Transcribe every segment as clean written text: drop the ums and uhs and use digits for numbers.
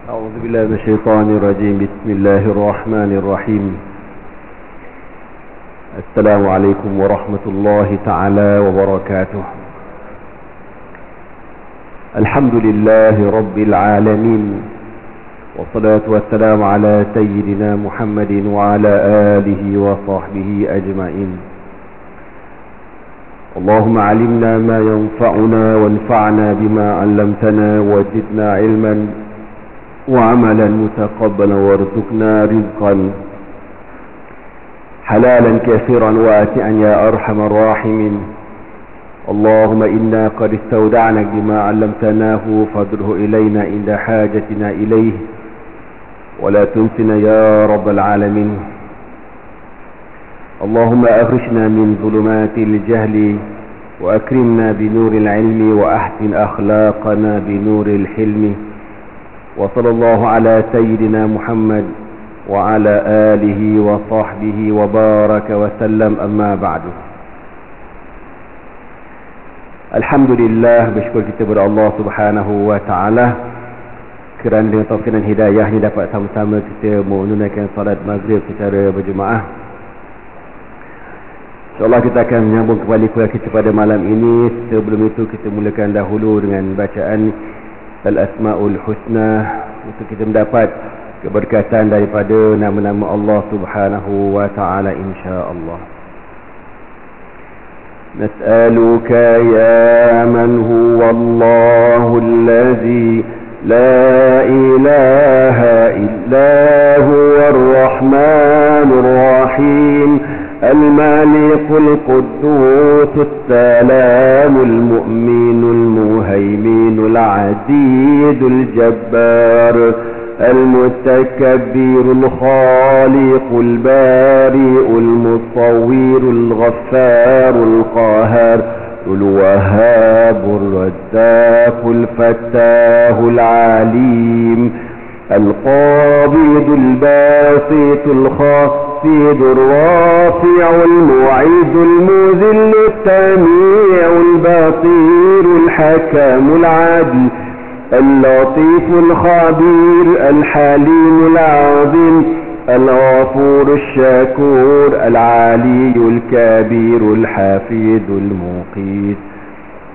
أعوذ بالله من الشيطان الرجيم. بسم الله الرحمن الرحيم. السلام عليكم ورحمة الله تعالى وبركاته. الحمد لله رب العالمين، والصلاة والسلام على سيدنا محمد وعلى آله وصحبه أجمعين. اللهم علمنا ما ينفعنا وانفعنا بما علمتنا وزدنا علما وعملا متقبلا وارزقنا رزقا حلالا كثيرا واسعا يا أرحم الراحمين. اللهم إنا قد استودعناك بما علمتناه فادره إلينا عند حاجتنا إليه ولا تنسنا يا رب العالمين. اللهم أخرجنا من ظلمات الجهل وأكرمنا بنور العلم وأحسن أخلاقنا بنور الحلم. وصلى الله على سيدنا محمد وعلى آله وصحبه وبارك وسلم. أما بعد. Alhamdulillah, bersyukur kita kepada Allah Subhanahu wa taala kerana dengan taufik dan hidayah ini dapat sama-sama kita menunaikan salat maghrib secara berjemaah. InsyaAllah kita akan menyambung kembali kuliah kita pada malam ini. Sebelum itu kita mulakan dahulu dengan bacaan Al-Asma'ul Husna untuk kita mendapat keberkatan daripada nama-nama Allah Subhanahu wa ta'ala insyaAllah. نسألك يا من هو الله الذي لا إله إلا هو الرحمن الرحيم الملك القدوس السلام المؤمن المهيمن العزيز الجبار المتكبر الخالق البارئ المصور الغفار القاهر الوهاب الرزاق الفتاح العليم القابض الباسط الخافض الرافع المعز المذل السميع البصير الحكم العدل اللطيف الخبير الحليم العظيم الغفور الشكور العلي الكبير الحفيظ المقيت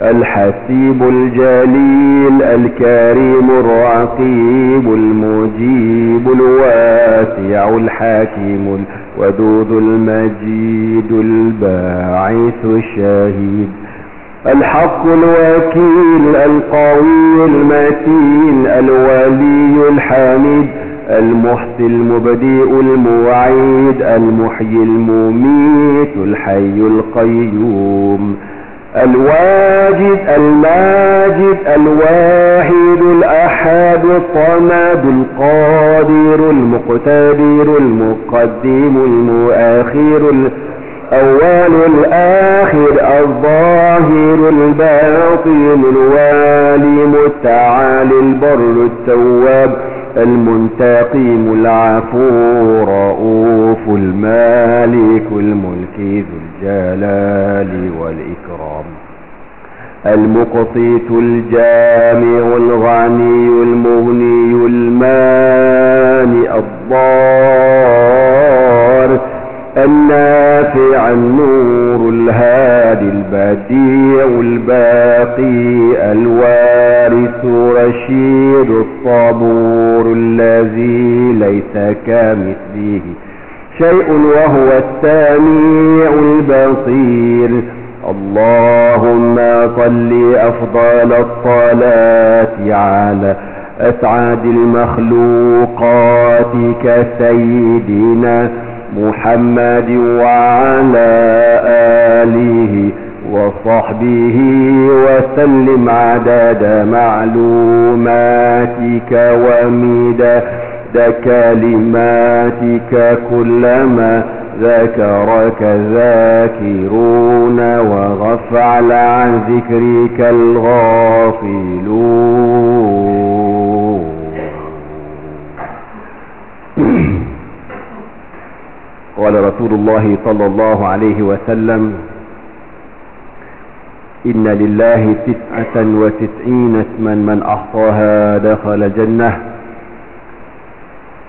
الحسيب الجليل الكريم الرقيب المجيب الواسع الحكيم الودود المجيد الباعث الشهيد الحق الوكيل القوي المتين الولي الحميد المحصي المبدئ المعيد المحيي المميت الحي القيوم الواجد الماجد الواحد الأحد الصمد القادر المقتدر المقدم المؤخر الأول الآخر الظاهر الباطن الوالي المتعالي البر التواب المنتقم العفو رؤوف المالك الملك ذو الجلال والإكرام المقسط الجامع الغني المغني المانع الضار النافع النور الهادي البديع الباقي الوارث رشيد الصبور الذي ليس كمثله شيء وهو السميع البصير. اللهم صل أفضل الصلاة على أسعد المخلوقات كسيدنا محمد وعلى آله وصحبه وسلم عدد معلوماتك ومداد كلماتك كلما ذكرك ذاكرون وغفل عن ذكرك الغافلون. قال رسول الله صلى الله عليه وسلم: إن لله 99 اسما من أحصاها دخل الجنة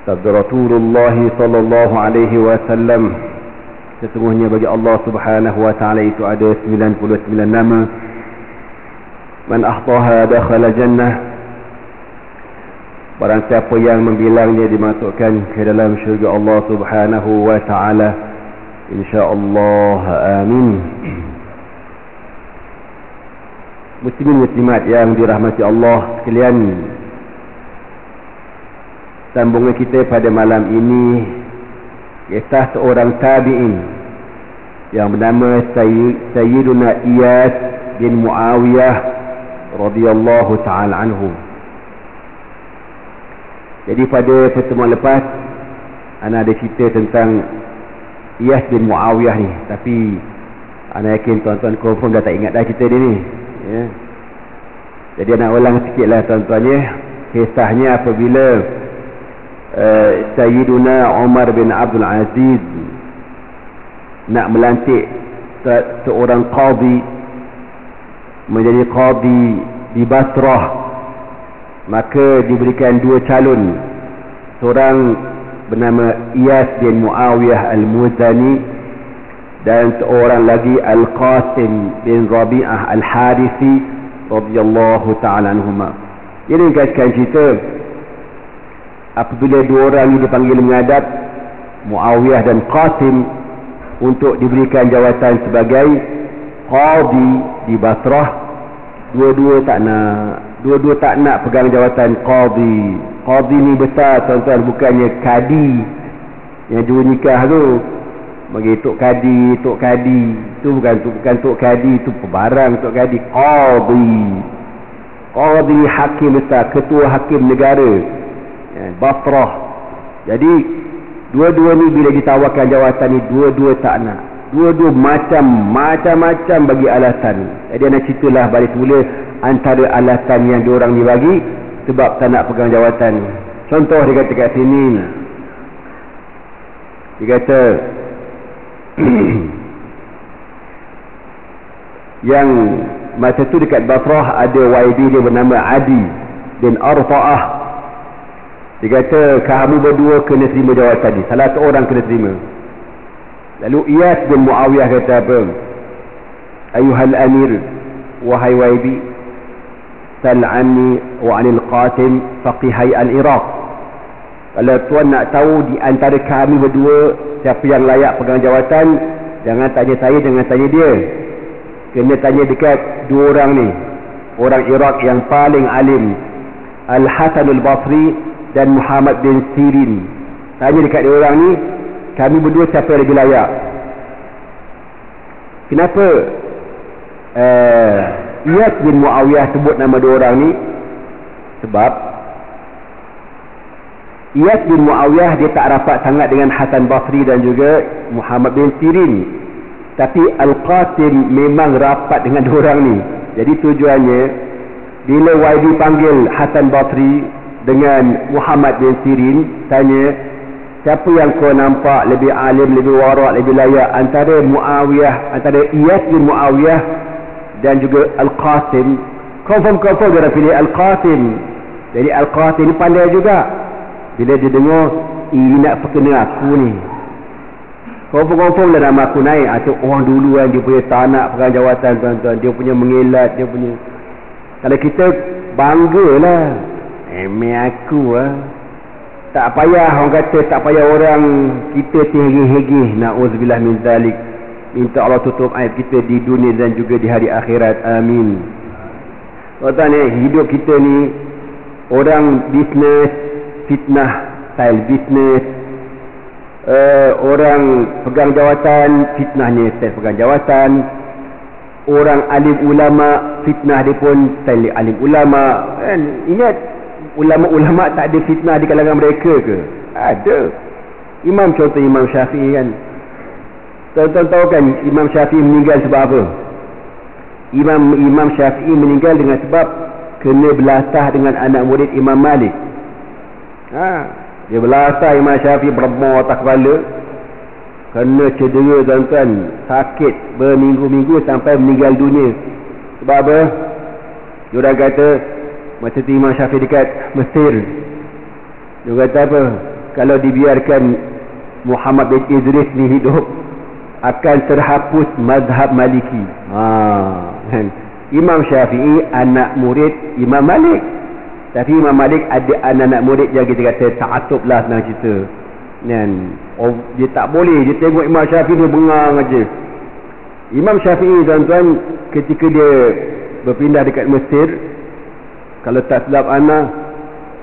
Sabda Rasulullah sallallahu alaihi wasallam, sesungguhnya bagi Allah Subhanahu wa taala itu ada 99 nama. Man ahtaha dakhala jannah. Barang siapa yang membilangnya dimasukkan ke dalam syurga Allah Subhanahu wa taala, insyaallah. Amin. Muslimin muslimat yang dirahmati Allah sekalian, sambungan kita pada malam ini kisah seorang tabi'in yang bernama Sayyiduna Iyas bin Muawiyah radhiyallahu ta'ala anhu. Jadi pada pertemuan lepas ana ada cerita tentang Iyas bin Muawiyah ni, tapi ana yakin tuan-tuan confirm dah tak ingat dah cerita dia ni, ya. Jadi ana ulang sikitlah tuan-tuan ya. Kisahnya apabila Sayyiduna Umar bin Abdul Aziz nak melantik seorang qadi menjadi qadi di Basrah, maka diberikan dua calon, seorang bernama Iyas bin Muawiyah Al-Muzani dan seorang lagi Al-Qasim bin Rabi'ah Al-Harithi radhiyallahu ta'ala anhuma. Ini ringkaskan cerita. Apabila dua orang ini dipanggil menghadap, Muawiyah dan Qasim, untuk diberikan jawatan sebagai qadi di Basrah, dua-dua tak nak pegang jawatan qadi. Qadi ni besar tuan-tuan, bukannya kadi yang juru nikah tu. Bagi tok kadi tu bukan tok kadi, tu pebarang tok kadi. Qadi hakim besar, ketua hakim negara Basrah. Jadi dua-dua ni bila ditawarkan jawatan ni, dua-dua tak nak. Dua-dua macam-macam bagi alasan. Jadi nak ceritalah balik semula antara alasan yang diorang ni bagi sebab tak nak pegang jawatan. Contoh dia kata kat sini, dia kata yang masa tu dekat Basrah ada YB dia bernama Adi bin Arfa'ah. Dia kata kamu berdua kena terima jawatan ni, salah seorang kena terima. Lalu Iyas bin Muawiyah kata apa? Ayuhal amir, wahai YB, sal anni wa anil Qasim faqihai al-Iraq. Kalau tuan nak tahu di antara kami berdua siapa yang layak pegang jawatan, jangan tanya saya, jangan tanya dia. Kena tanya dekat dua orang ni, orang Iraq yang paling alim, Al-Hasan al-Basri dan Muhammad bin Sirin. Tanya dekat dia orang ni, kami berdua siapa yang lebih layak. Kenapa Iyas bin Muawiyah sebut nama dua orang ni? Sebab Iyas bin Muawiyah dia tak rapat sangat dengan Hasan Basri dan juga Muhammad bin Sirin. Tapi Al-Qasim memang rapat dengan dua orang ni. Jadi tujuannya, bila YB panggil Hasan Basri dengan Muhammad bin Sirin, tanya siapa yang kau nampak lebih alim, lebih warak, lebih layak antara Muawiyah, antara Iyas bin Muawiyah dan juga Al-Qasim. Confirm dia pilih Al-Qasim. Jadi Al-Qasim ni pandai juga. Bila dia dengar ini nak perkena aku ni, confirm lah nama aku naik. Atau orang dulu kan dia punya tak nak pegang jawatan tuan-tuan, dia punya mengelat, dia punya. Kalau kita bangga lah, aku tak payah, orang kata tak payah orang kita terhegih-hegih, na'udzubillah min zalik. Minta Allah tutup aib kita di dunia dan juga di hari akhirat. Amin. Tuan-tuan hidup kita ni, orang bisnes fitnah, style bisnes, orang pegang jawatan, fitnahnya style pegang jawatan. Orang alim ulama, fitnah dia pun style alim ulama kan. Ingat ulama-ulama tak ada fitnah di kalangan mereka ke? Ada. Contoh Imam Syafi'i kan. Tuan-tuan tahu kan Imam Syafi'i meninggal sebab apa? Imam Syafi'i meninggal dengan sebab kena belasah dengan anak murid Imam Malik. Dia belasah Imam Syafi'i, beremau atas kepala, kena cedera tuan-tuan, sakit berminggu-minggu sampai meninggal dunia. Sebab apa? Diorang kata masa tu Imam Syafi'i dekat Mesir, dia kata apa? kalau dibiarkan Muhammad bin Idris ni hidup, akan terhapus mazhab Maliki. Kan? Imam Syafi'i anak murid Imam Malik, tapi Imam Malik ada anak murid yang kita kata ta'assub lah, senang cerita kan. Dia tak boleh, dia tengok Imam Syafi'i dia bengang aja. Imam Syafi'i tuan-tuan, ketika dia berpindah dekat Mesir, kalau tak silap anak,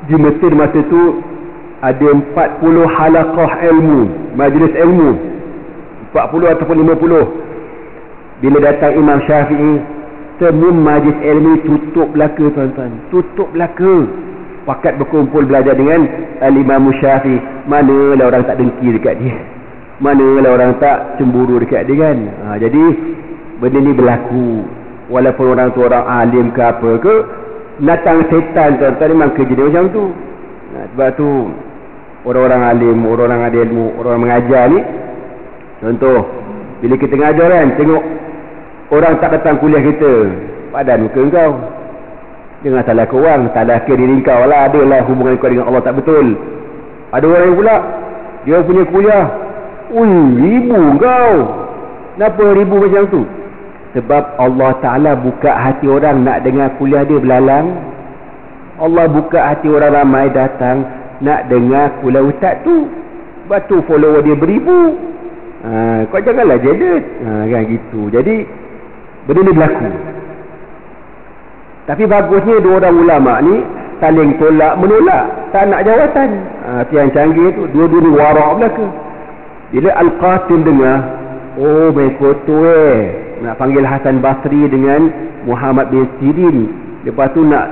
di Mesir masa tu ada 40 halaqah ilmu, majlis ilmu, 40 ataupun 50. Bila datang Imam Syafi'i, semua majlis ilmu tutup belaka tuan-tuan, tutup belaka. Pakat berkumpul belajar dengan Al-Imam Syafi'i. Manalah orang tak dengki dekat dia, manalah orang tak cemburu dekat dia kan. Jadi benda ni berlaku walaupun orang tu orang alim ke apa ke, datang setan tuan-tuan, memang kerja dia macam tu. Sebab tu orang-orang alim, orang-orang ada ilmu, orang mengajar ni, contoh bila kita mengajar kan, tengok orang tak datang kuliah kita, padan muka kau, jangan salah kau orang, salah ke diri kau lah. Adalah hubungan kau dengan Allah tak betul. Ada orang yang pula dia punya kuliah, ribu kau, kenapa ribu macam tu? Sebab Allah Ta'ala buka hati orang nak dengar kuliah dia belalang. Allah buka hati orang ramai datang nak dengar kuliah ustaz tu. Sebab tu follower dia beribu. Kau janganlah jedet. Kan gitu. Jadi benda ni berlaku. Tapi bagusnya dua orang ulama ni saling tolak menolak, tak nak jawatan. Yang canggih tu dua-dua ni warak belaka. Bila Al-Qasim dengar, main foto nak panggil Hasan Basri dengan Muhammad bin Sirin, lepas tu nak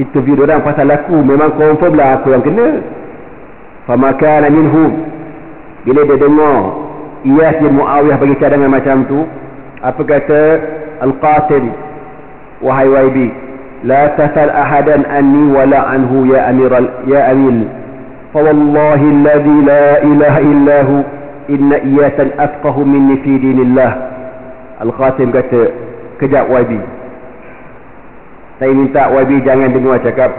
interview orang pasal aku, memang confirm lah aku yang kena. Famakana minhum, bila dia dengar Iyas bin Muawiyah bagi cadangan macam tu, apa kata Al-Qasim? Wahai YB, la tasal ahadan anni wala anhu ya amil, fawallahi alladhi la ilaha illahu inna Iyasan afqahu minni fi dinillah. Al-Qasim kata, kejap YB, saya minta YB jangan dengar cakap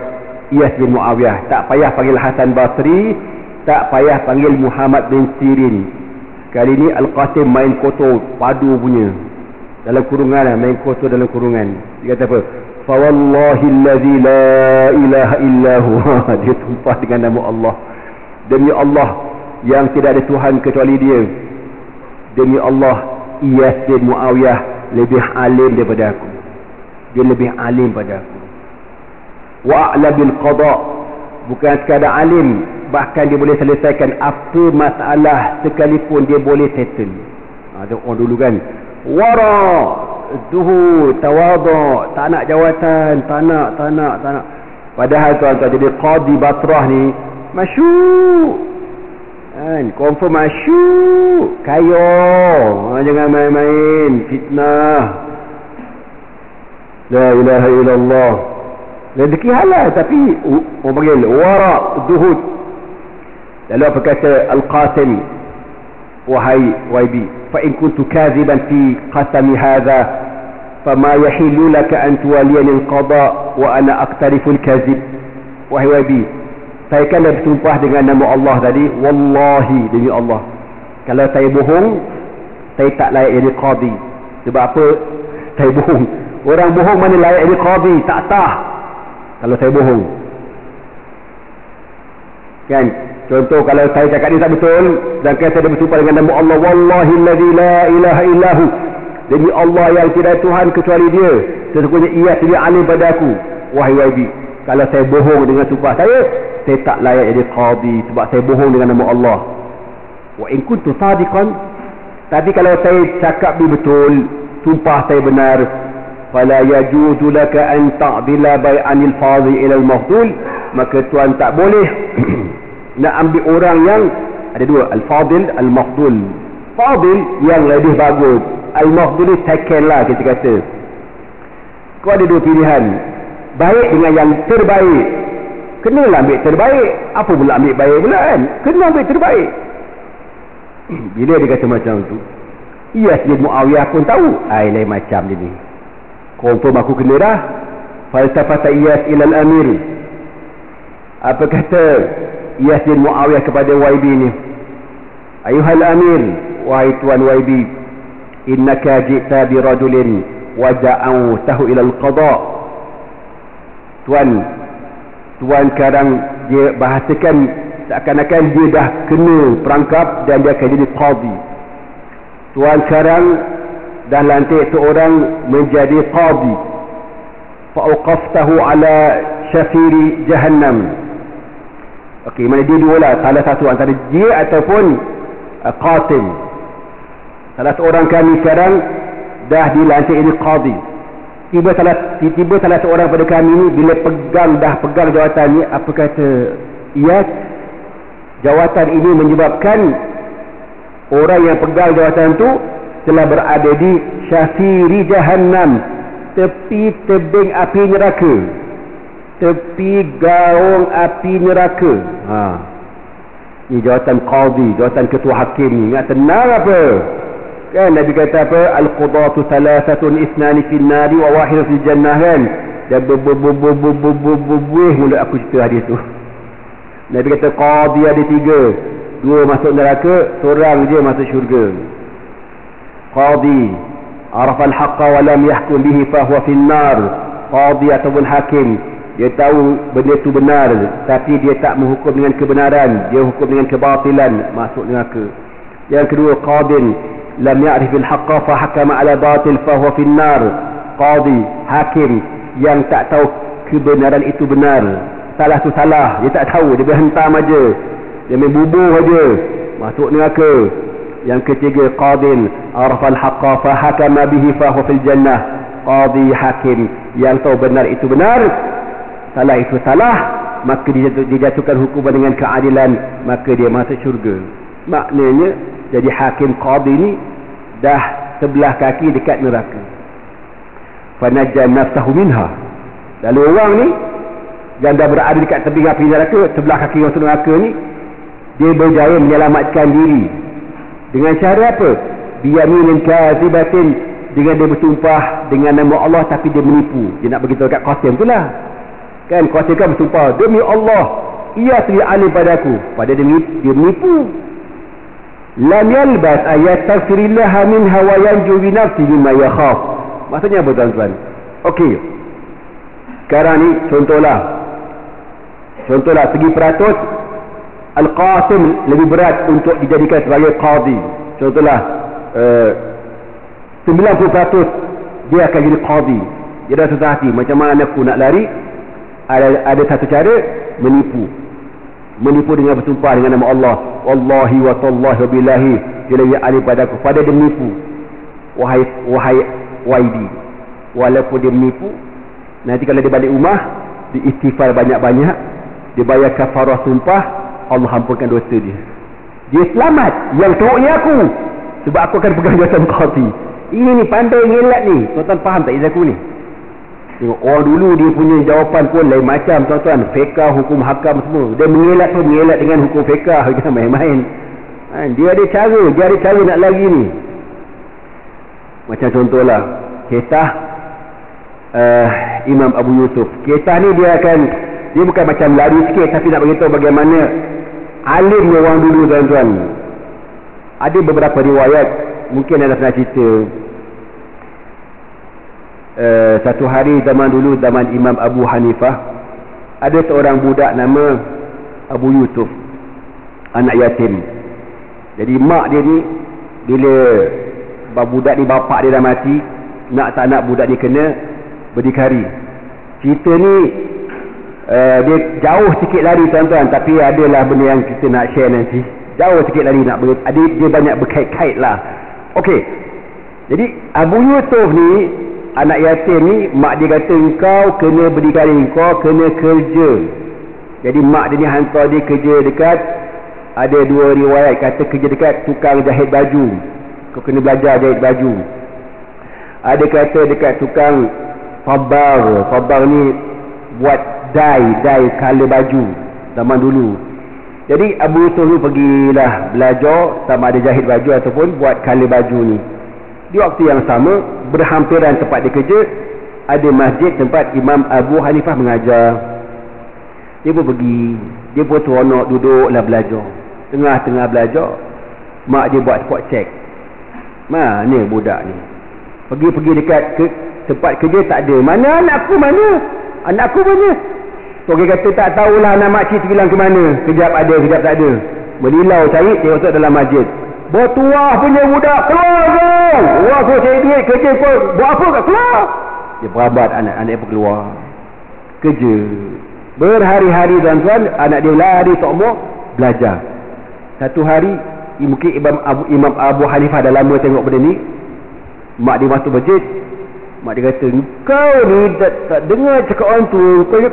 Iyas bin Muawiyah, tak payah panggil Hasan Basri, tak payah panggil Muhammad bin Sirin. Kali ni Al-Qasim main kotor padu punya dalam kurungan lah, main kotor dalam kurungan. Dia kata apa? Fawallahi allazi la ilaha illahu. Dia tumpah dengan nama Allah, demi Allah yang tidak ada Tuhan kecuali dia, demi Allah Iyas bin Muawiyah lebih alim daripada aku, dia lebih alim pada aku. Wa a'la bil qada, bukan sekadar alim, bahkan dia boleh selesaikan apa masalah sekalipun, dia boleh settle. Orang dulu kan wara zuhud tawadhu, tak nak jawatan, tak nak. Padahal tuan-tuan jadi qadi Basrah ni masyhur kan, confirm masyhur, kaya. Jangan main-main, fitnah. La ilaha illallah, rezeki halal tapi orang panggil wara zuhud. Lalu apa kata Al-Qasim? Wahai YB, fa in kuntu kadhiban fi qasami hadha fama yahillu laka an tuwaliyani al-qada wa ana aqtarifu al-kadhib. Wahai YB, saya kan dah bersumpah dengan nama Allah tadi, wallahi, demi Allah, kalau saya bohong, saya tak layak jadi qadi. Sebab apa? Saya bohong. Orang bohong mana layak jadi qadi? Tak sah kalau saya bohong kan. Contoh, kalau saya cakap ni tak betul, dan saya dah bersumpah dengan nama Allah, wallahi allazi la ilaha illahu, demi Allah yang tidak Tuhan kecuali dia, sesungguhnya ia tidak alim pada aku. Wahai YB, kalau saya bohong dengan sumpah saya tak layak jadi qadi, sebab saya bohong dengan nama Allah. Wa in kuntu sadiqan, tapi kalau saya cakap ni betul, sumpah saya benar, fala yajuzu laka an ta'dila bai'anil fadhi ila al-mafdul, maka tuan tak boleh nak ambil orang yang ada dua, al-fadil, al-mafdul. Fadil yang lebih bagus, al-mafdul second lah kita kata. Kau ada dua pilihan, baik dengan yang terbaik, kenalah ambil terbaik. Apa pula ambil baik pula kan, kena ambil terbaik. Bila dia kata macam tu, Iyas bin Muawiyah pun tahu lain macam dia ni, confirm aku kena dah. Falsafata Iyas ilal amir, apa kata Yazid Muawiyah kepada YB ni, ayuhal amir, wahai tuan YB, innaka ji'ta bi rajulin wa da'awtahu ila al-qada. Tuan sekarang dia bahasakan seakan-akan dia dah kena perangkap dan dia akan jadi qadi. Tuan sekarang dah lantik seorang menjadi qadi, fa'uqaftahu ala syafiri jahannam. Okey, mana dia dua lah, salah satu antara dia ataupun qasim. Salah seorang kami sekarang dah dilantik ini qadi. Tiba salah seorang pada kami ni, bila dah pegang jawatan ni, apa kata? Ia jawatan ini menyebabkan orang yang pegang jawatan tu telah berada di syafiri jahannam, tepi tebing api neraka, tepi gaung api neraka. Ni jawatan qadi, jawatan ketua hakim ni. Ingat tenang apa? Kan Nabi kata apa? Al-qudatu thalathatun isnani fin nari wa wahidun fil jannah, kan? Dan mulut aku cerita hadis tu. Nabi kata qadi ada 3, 2 masuk neraka, seorang je masuk syurga. Qadi arafa al-haqqa wa lam yahkum bihi fa huwa fin nar. Qadi ataupun hakim, dia tahu benda itu benar tapi dia tak menghukum dengan kebenaran, dia hukum dengan kebatilan, masuk neraka. Yang kedua, qadin lam ya'rif al-haqqa fa hakama ala batil fa huwa fin nar. Qadi, hakim yang tak tahu kebenaran itu benar, salah tu salah, dia tak tahu, dia berhentam aja, dia main bubuh aja, masuk neraka. Yang ketiga, qadin arafa al-haqqa fa hakama bihi fa huwa fil jannah. Qadi, hakim yang tahu benar itu benar, salah itu salah, maka dijatuhkan hukuman dengan keadilan, maka dia masuk syurga. Maknanya jadi hakim qadi ni dah sebelah kaki dekat neraka. Fanajja nafsahu minha. Lalu orang ni yang dah berada dekat tepi api neraka, sebelah kaki masuk neraka ni, dia berjaya menyelamatkan diri. Dengan cara apa? Biyaminin kazibatin, dengan dia bersumpah dengan nama Allah tapi dia menipu. Dia nak beritahu kat qasim tu lah. Kan qasim kan bersumpah, demi Allah ia sedia alim padaku, pada dia menipu. Lam yalbas ayat taghfirillah minha wa yanju bi nafsihi mimma yakhaf. Maksudnya apa tuan-tuan? Okey, sekarang ni contohlah segi peratus Al-Qasim lebih berat untuk dijadikan sebagai qadi. Contohlah 90% dia akan jadi qadi. Dia dah susah hati, macam mana aku nak lari? Ada satu cara, menipu dengan bersumpah dengan nama Allah. Wallahi wa tallahi wa billahi bila ia alim padaku, pada dia menipu. Wahai YB, walaupun dia menipu, nanti kalau dia balik rumah, dia istighfar banyak-banyak, dia bayar kafarah sumpah, Allah ampunkan dosa dia. Dia selamat. Yang teruknya aku, sebab aku akan pegang jawatan qadi. Ini ni pandai ngelak ni. Tuan-tuan faham tak izah aku ni? Tengok orang dulu dia punya jawapan pun lain macam tuan-tuan. Fiqah, hukum hakam semua. Dia mengelak tu mengelak dengan hukum fiqah. Jangan main-main. Dia ada cara nak lari ni. Macam contohlah kisah Imam Abu Yusuf. Kisah ni dia bukan macam lari sikit, tapi nak beritahu bagaimana alimnya orang dulu tuan-tuan. Ada beberapa riwayat, mungkin anda pernah cerita. Satu hari zaman dulu, zaman Imam Abu Hanifah, ada seorang budak nama Abu Yusuf, anak yatim. Jadi mak dia ni, bila budak ni bapak dia dah mati, nak tak nak budak ni kena berdikari. Cerita ni dia jauh sikit lari tuan-tuan, tapi adalah benda yang kita nak share nanti. Jauh sikit lari, dia banyak berkait-kait lah. Okey, jadi Abu Yusuf ni, anak yatim ni, mak dia kata engkau kena berdikari, engkau kena kerja. Jadi mak dia ni hantar dia kerja dekat, ada dua riwayat kata kerja dekat tukang jahit baju. Kau kena belajar jahit baju. Ada kata dekat tukang fabar ni buat dye color baju zaman dulu. Jadi Abu Yusuf ni pergilah belajar sama ada jahit baju ataupun buat color baju ni. Di waktu yang sama, berhampiran tempat dia kerja, ada masjid tempat Imam Abu Hanifah mengajar. Dia pun pergi, dia pun seronok duduklah belajar. Tengah-tengah belajar, mak dia buat spot check. Mana budak ni? Pergi dekat tempat kerja tak ada. Mana anakku mana? Anakku mana? So dia kata tak tahulah anak makcik tu hilang ke mana. Kejap ada, kejap tak ada. Melilau cari, dia masuk dalam masjid. Bertuah punya budak, keluar kau! Wah, kau cari duit, kerja kau. Buat apa kat keluar? Dia berambat anak-anak pun keluar. Kerja. Berhari-hari tuan-tuan, anak dia lari tak mau belajar. Satu hari, mungkin Imam Abu Hanifah dah lama tengok benda ni. Mak dia masuk masjid. Mak dia kata, kau ni tak dengar cakap orang tu. Kau ingat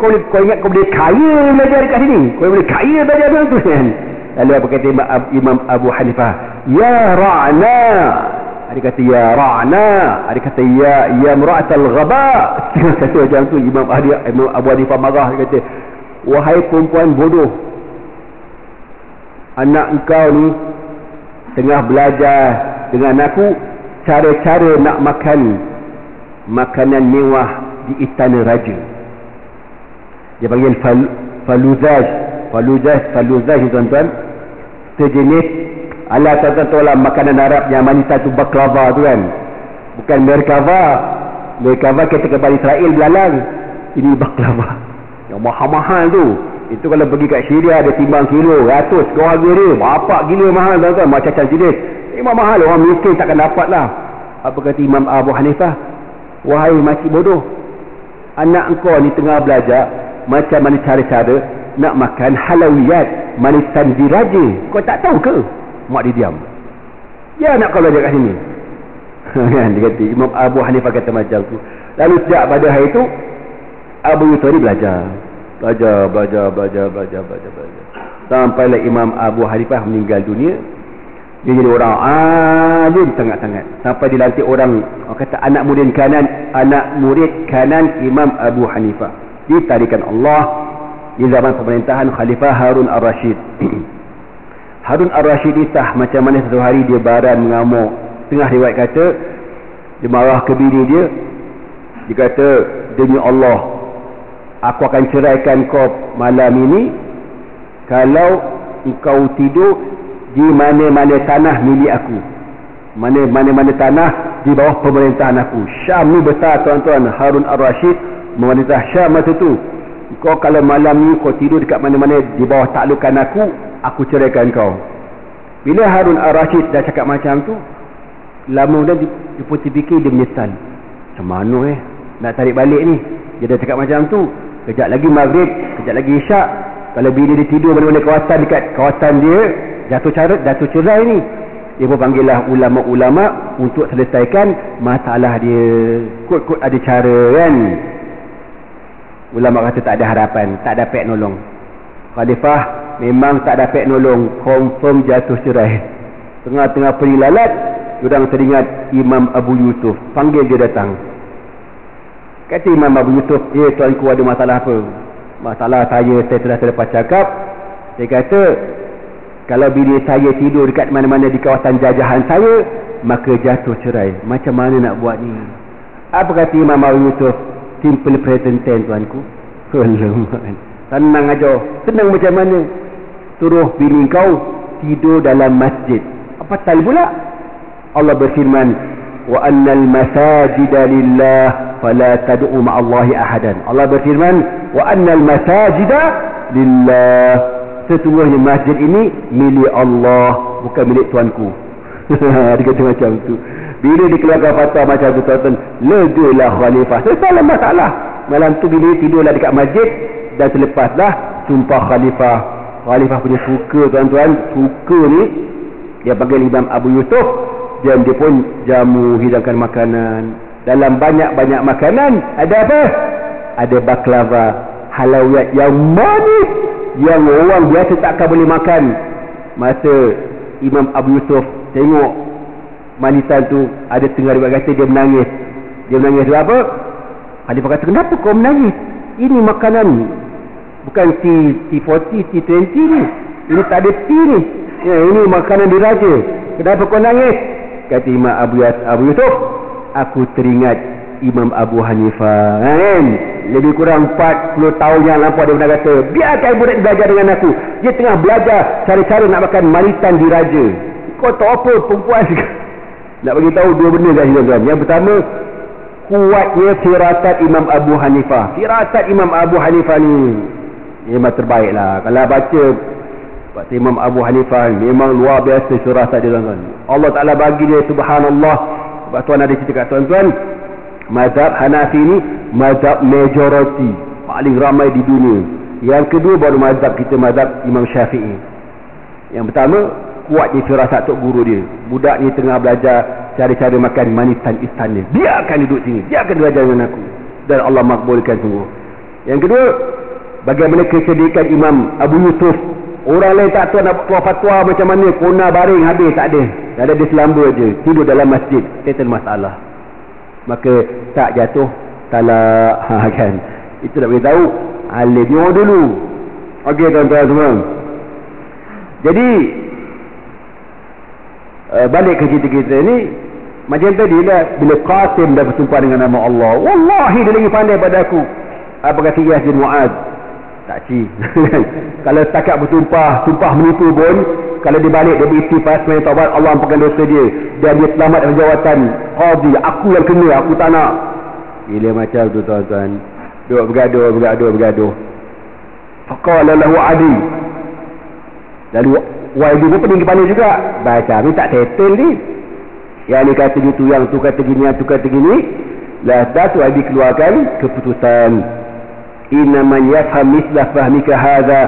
kau boleh kaya belajar dekat sini? Kau boleh kaya belajar dengan tu kan? Lalu apa kata Imam Abu Hanifah? Ya Ra'na. Dia kata ya Ra'na. Dia kata ya Mura'atal Ghaba. Kata macam tu. Imam Abu Hanifah marah. Dia kata, wahai perempuan bodoh, anak engkau ni tengah belajar dengan aku cara-cara nak makan makanan mewah di istana raja. Dia panggil faluzaj tuan-tuan, sejenis ala tuan-tuan tahu lah makanan Arab yang manis tu baklava tu kan, bukan merkava kita ke Bani Israel belalang. Ini baklava yang mahal-mahal tu. Itu kalau pergi kat Syria dia timbang kilo ratus, kau harga dia bapak gila mahal tuan-tuan, macam-macam jenis. Memang mahal, orang miskin takkan dapat lah. Apa kata Imam Abu Hanifah? Wahai makcik bodoh, anak engkau ni tengah belajar macam mana cara-cara nak makan halawiyat, manisan diraja. Kau tak tahu ke? Mak dia diam. Ya, nak kau belajar kat sini. Dia kata, Imam Abu Hanifah kata macam tu. Lalu sejak pada hari itu Abu Yusuf ni belajar. Sampailah Imam Abu Hanifah meninggal dunia. Dia jadi orang alim sangat-sangat. Sampai dilantik orang kata anak murid kanan Imam Abu Hanifah. Ditarikan Allah di zaman pemerintahan Khalifah Harun Ar-Rashid. Harun Ar-Rashid ni sah macam mana satu hari dia baran mengamuk. Tengah riwayat kata dia marah ke bini dia. Dia kata, demi Allah, aku akan ceraikan kau malam ini kalau engkau tidur di mana-mana tanah milik aku, mana-mana tanah di bawah pemerintahan aku. Syam ni besar tuan-tuan. Harun Ar-Rashid memerintah Syam masa tu. Kau kalau malam ni kau tidur dekat mana-mana di bawah taklukan aku ceraikan kau. Bila Harun Ar-Rashid dah cakap macam tu, lama dah dia pun terfikir, dia menyesal. Macam mana nak tarik balik ni? Dia dah cakap macam tu. Kejap lagi maghrib, kejap lagi isyak. Kalau bila dia tidur mana-mana kawasan, dekat kawasan dia jatuh cerai ni, dia pun panggillah ulama-ulama untuk selesaikan masalah dia. Kot-kot ada cara kan. Ulama kata tak ada harapan, tak dapat nolong. Khalifah memang tak dapat nolong, confirm jatuh cerai. Tengah-tengah pergi lalat, orang teringat Imam Abu Yusuf, panggil dia datang. Kata Imam Abu Yusuf, tuanku ada masalah apa? Masalah saya sudah selepas cakap. Dia kata, kalau bila saya tidur dekat mana-mana di kawasan jajahan saya, maka jatuh cerai. Macam mana nak buat ni? Apa kata Imam Abu Yusuf? Simple present tense tuanku. Tenang aja. Tenang macam mana? Suruh bini kau tidur dalam masjid. Apa tal pula? Allah berfirman, wa annal masajida lillah fala tad'u ma'allahi ahadan. Allah berfirman, wa annal masajida lillah. Sesungguhnya masjid ini milik Allah, bukan milik tuanku. Dia kata macam tu. Bila dikeluarkan fatwa macam tu tuan-tuan, legalah khalifah. Selesailah masalah. Malam tu bila tidurlah dekat masjid, dan selepaslah sumpah khalifah. Khalifah punya suka tuan-tuan, suka ni dia panggil Imam Abu Yusuf, dan dia pun jamu, hidangkan makanan. Dalam banyak-banyak makanan ada apa? Ada baklava, halawiyat yang manis, yang orang biasa takkan boleh makan. Masa Imam Abu Yusuf tengok manisan tu, ada tengah riwayat kata dia menangis. Dia menangis sebab apa? Khalifah kata, kenapa kau menangis? Ini makanan, bukan T40, T20 ni. Ini tak ada T ni. Ya, ini makanan diraja. Kenapa kau nangis? Kata Imam Abu Yusuf, aku teringat Imam Abu Hanifah kan? lebih kurang 40 tahun yang lampau dia pernah kata, biarkan budak belajar dengan aku. Dia tengah belajar cara-cara nak makan manitan diraja. Kau tahu apa perempuan nak bagi tahu dua benda kat sini tuan. Yang pertama, kuatnya firasat Imam Abu Hanifah. Firasat Imam Abu Hanifah ni memang terbaik lah. Kalau baca Imam Abu Hanifah memang luar biasa firasat dia tuan-tuan. Allah Ta'ala bagi dia, subhanallah. Sebab tuan ada cerita kat tuan-tuan, mazhab Hanafi ni mazhab majority, paling ramai di dunia. Yang kedua baru mazhab kita, mazhab Imam Syafi'i. Yang pertama, kuat dia firasat tok guru dia. Budak ni tengah belajar cara-cara makan manisan istana. Biarkan duduk sini, biarkan belajar dengan aku. Dan Allah makbulkan sungguh. Yang kedua, bagaimana kecerdikan Imam Abu Yusuf. Orang lain tak tahu nak keluar fatwa macam mana, kona baring habis, tak ada. Ada dia selamba je, tidur dalam masjid, settle masalah. Maka tak jatuh talak, kan. Itu nak beritahu alim ni orang dulu. Okey tuan-tuan semua. Jadi balik ke cerita kita ni, macam tadi lah, bila Qasim dah bersumpah dengan nama Allah, wallahi dia lagi pandai pada aku. Apa kata Iyas bin Mu'ad? Tak ci. Kalau setakat bersumpah, sumpah menipu pun, kalau dia balik dia beristighfar sebenarnya taubat, Allah ampunkan dosa dia dan dia selamat dari jawatan qadi. Aku yang kena, aku tak nak. Bila macam tu tuan-tuan, duk bergaduh. Faqala lahu Adi. Lalu Waidu pun pening kepala juga. Baca ni tak settle ni. Yang ni kata gitu, yang tu kata gini, yang tu kata gini. Lantas Waidu keluarkan keputusan. Inna man yafham misla fahmika hadha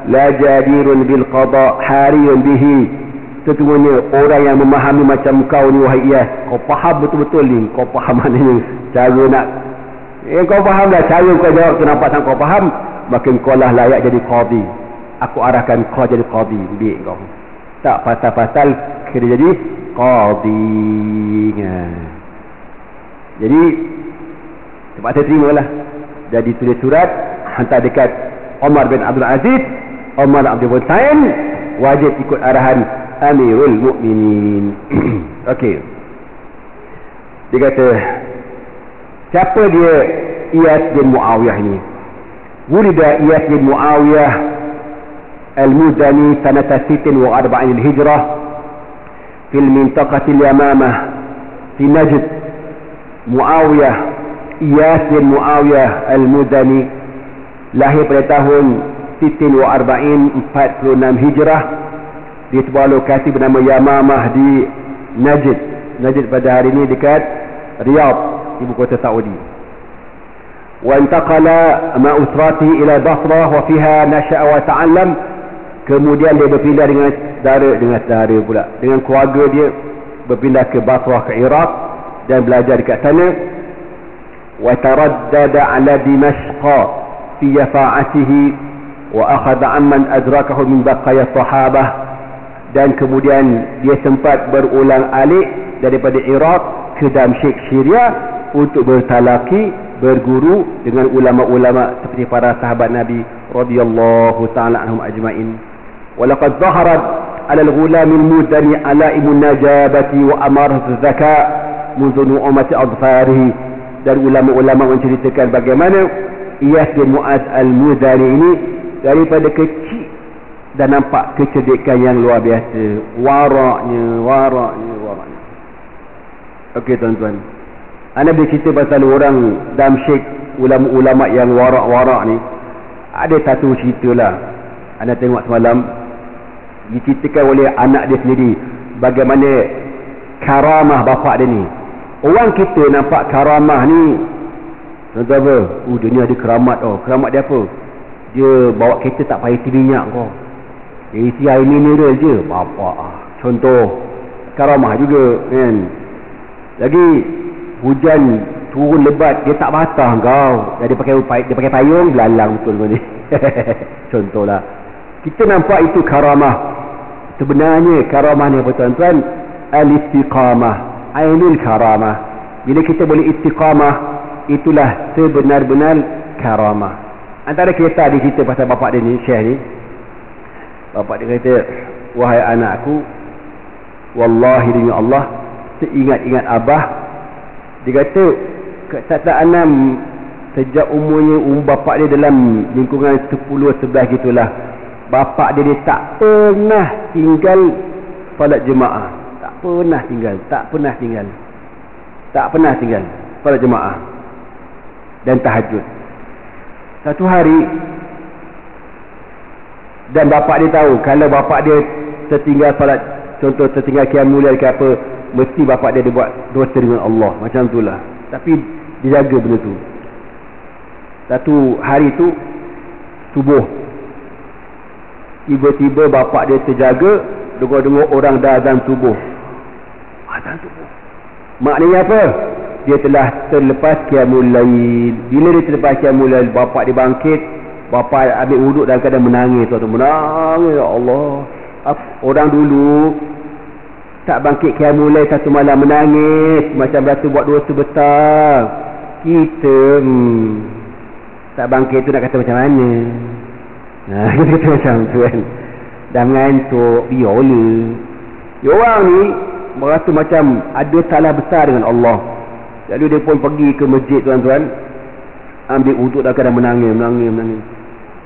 la jadirun bil qada hariyun bihi. Sesungguhnya orang yang memahami macam kau ni wahai Iyas, kau faham betul-betul ni, kau faham maknanya cara nak kau faham dah cara kau jawab tu, nampak sang kau faham, maka kau lah layak jadi qadi. Aku arahkan kau jadi qadi, bilik kau. Tak pasal-pasal kena jadi qadi. Jadi terpaksa terimalah. Jadi tulis surat, hantar dekat Omar bin Abdul Aziz. Omar Abdul Hussein wajib ikut arahan Amirul Mukminin. Okey. Dia kata, siapa dia Iyas bin Muawiyah ini? Wulida Iyas bin Muawiyah al-Muzani sanata 46 al-Hijrah fil mintaqati al-Yamamah fi Najd. Muawiyah Iyas bin Muawiyah al-Muzani lahir pada tahun 46 Hijrah di sebuah lokasi bernama Yamamah di Najd. Najd pada hari ini dekat Riyadh, ibu kota Saudi. Wa intaqala ma usratihi ila Basrah wa fiha nasha'a wa ta'allam. Kemudian dia berpindah dengan keluarga dia berpindah ke Basrah, ke Iraq, dan belajar dekat sana. وتردد على دمشق في يفاعته وأخذ عمن أدركه من بقايا الصحابة. Dan kemudian dia sempat berulang alik daripada Iraq ke Damsyik, Syria, untuk bertalaki, berguru dengan ulama-ulama seperti para sahabat Nabi radhiyallahu ta'ala anhum ajma'in. Walaqad zaharat 'ala al-ghulam al-mudani 'alaim an-najabati wa amarat az-zaka' منذ نعومة أظفاره. Dan ulama-ulama menceritakan bagaimana Iyas bin Mu'ad al-Muzani ini daripada kecil dan nampak kecerdikan yang luar biasa. Waraknya. Okey tuan-tuan, anda boleh cerita pasal orang Damsyik, ulama-ulama yang warak-warak ni. Ada satu cerita lah, anda tengok semalam, diceritakan oleh anak dia sendiri bagaimana karamah bapa dia ni. Orang kita nampak karamah ni, tuan-tuan apa? Dia ni ada keramat. Keramat dia apa? Dia bawa kereta tak payah isi minyak kau. Dia isi air mineral je. Bapak. Contoh karamah juga kan. Lagi hujan turun lebat, dia tak basah kau. Dia pakai payung, belalang betul ni. Contohlah. Kita nampak itu karamah. Sebenarnya karamah ni apa tuan-tuan? Al-istiqamah, ainul karamah. Bila kita boleh istiqamah, itulah sebenar-benar karamah. Antara kisah dia cerita pasal bapak dia ni, Syekh ni. Bapak dia kata, wahai anakku, wallahi demi Allah, seingat-ingat abah, dia kata, tak sejak umurnya bapak dia dalam lingkungan 10-11 gitulah. Bapak dia tak pernah tinggal solat jemaah. Tak pernah tinggal solat jemaah dan tahajud. Satu hari, dan bapak dia tahu kalau bapak dia tertinggal solat, contoh tertinggal qiyamul lail ke apa, mesti bapak dia buat dosa dengan Allah. Macam itulah. Tapi dia jaga benda tu. Satu hari tu subuh, tiba-tiba bapak dia terjaga, dengar-dengar orang dah azan subuh. Maknanya apa? Dia telah terlepas qiyamul lail. Bila dia terlepas qiyamul lail, bapak dia bangkit. Bapak ambil wuduk dalam keadaan menangis. Menangis, ya Allah. Orang dulu tak bangkit qiyamul lail satu malam menangis, macam rasa buat dosa besar. Kita tak bangkit tu nak kata macam mana? Kita kata macam tu kan. Dah mengantuk, biarlah. Dia orang ni merasa macam ada salah besar dengan Allah. Lalu dia pun pergi ke masjid, tuan-tuan, ambil wuduk dalam keadaan menangis.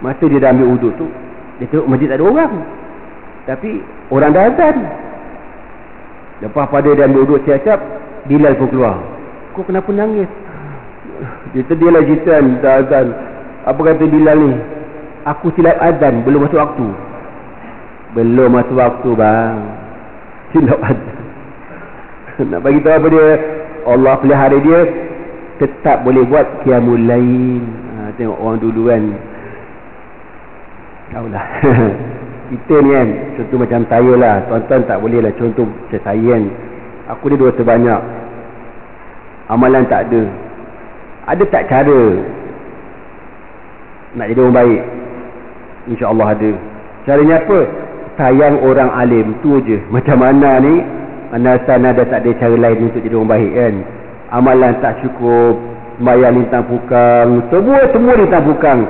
Masa dia dah ambil wuduk tu, dia tengok masjid tak ada orang, tapi orang dah azan. Lepas pada dia ambil wuduk siap-siap, Bilal pun keluar. Kau kenapa nangis? Dia terdialah jitan, dah azan. Apa kata Bilal ni? Aku silap azan, belum masuk waktu. Belum masuk waktu, bang. Silap azan. Nak bagi tahu apa dia? Allah pelihara dia tetap boleh buat qiyamul lail. Tengok orang dulu kan. Tahulah. Kita ni kan, contoh macam saya lah. Tuan-tuan tak boleh lah contoh macam saya kan. Aku ni dosa banyak, amalan tak ada. Ada tak cara nak jadi orang baik? InsyaAllah ada. Caranya apa? Sayang orang alim, tu je. Macam mana ni, sana dah tak ada cara lain untuk jadi orang baik kan. Amalan tak cukup, sembahyang lintang pukang, semua lintang pukang.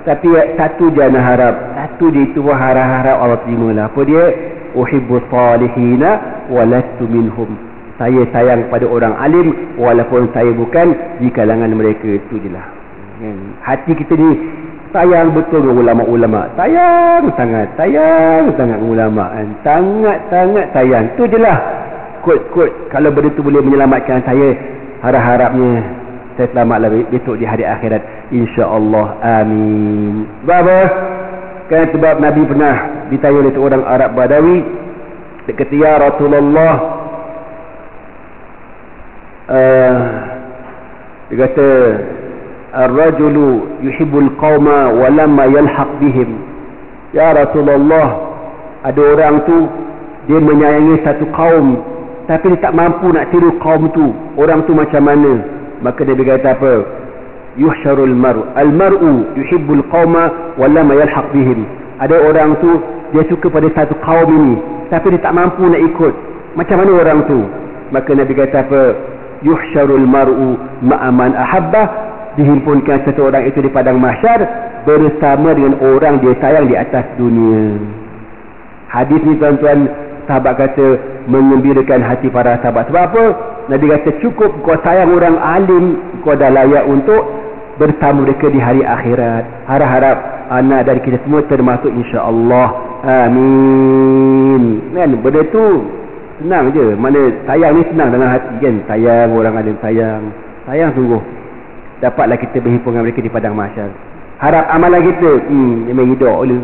Tapi satu je nak harap, satu je itu harap Allah terima lah. Apa dia? Uhibbu salihina walastu minhum. Saya sayang pada orang alim walaupun saya bukan di kalangan mereka. Itu je lah. Hati kita ni sayang betul dengan ulama-ulama. Sayang sangat ulama kan. Sangat sayang. Itu je lah. Kot kalau benda tu boleh menyelamatkan saya, harap-harapnya saya selamatlah besok di hari akhirat, insya-Allah. Amin. Sebab apa? Kan sebab Nabi pernah ditanya oleh seorang Arab Badawi, dia kata, ya Rasulullah, dia kata, ar-rajulu yuhibbul qauma wa lamma yalhaq bihim. Ya Rasulullah, ada orang tu dia menyayangi satu kaum, tapi dia tak mampu nak tiru kaum tu. Orang tu macam mana? Maka dia berkata apa? Yuhsyarul mar'u, al-mar'u yuhibbul qauma wa lamma yalhaq bihim. Ada orang tu dia suka pada satu kaum ini, tapi dia tak mampu nak ikut. Macam mana orang tu? Maka Nabi kata apa? Yuhsyarul mar'u ma'a man ahabba. Dihimpunkan seseorang itu di padang mahsyar bersama dengan orang dia sayang di atas dunia. Hadis ni tuan-tuan, sahabat kata mengembirakan hati para sahabat. Sebab apa? Nabi kata cukup kau sayang orang alim, kau dah layak untuk bersama mereka di hari akhirat. Harap-harap anak dari kita semua termasuk, insya-Allah. Amin. Kan benda tu senang je. Mana sayang ni senang dalam hati kan. Sayang orang alim, sayang sungguh. Dapatlah kita berhimpun dengan mereka di padang mahsyar. Harap amalan kita memang hidup oleh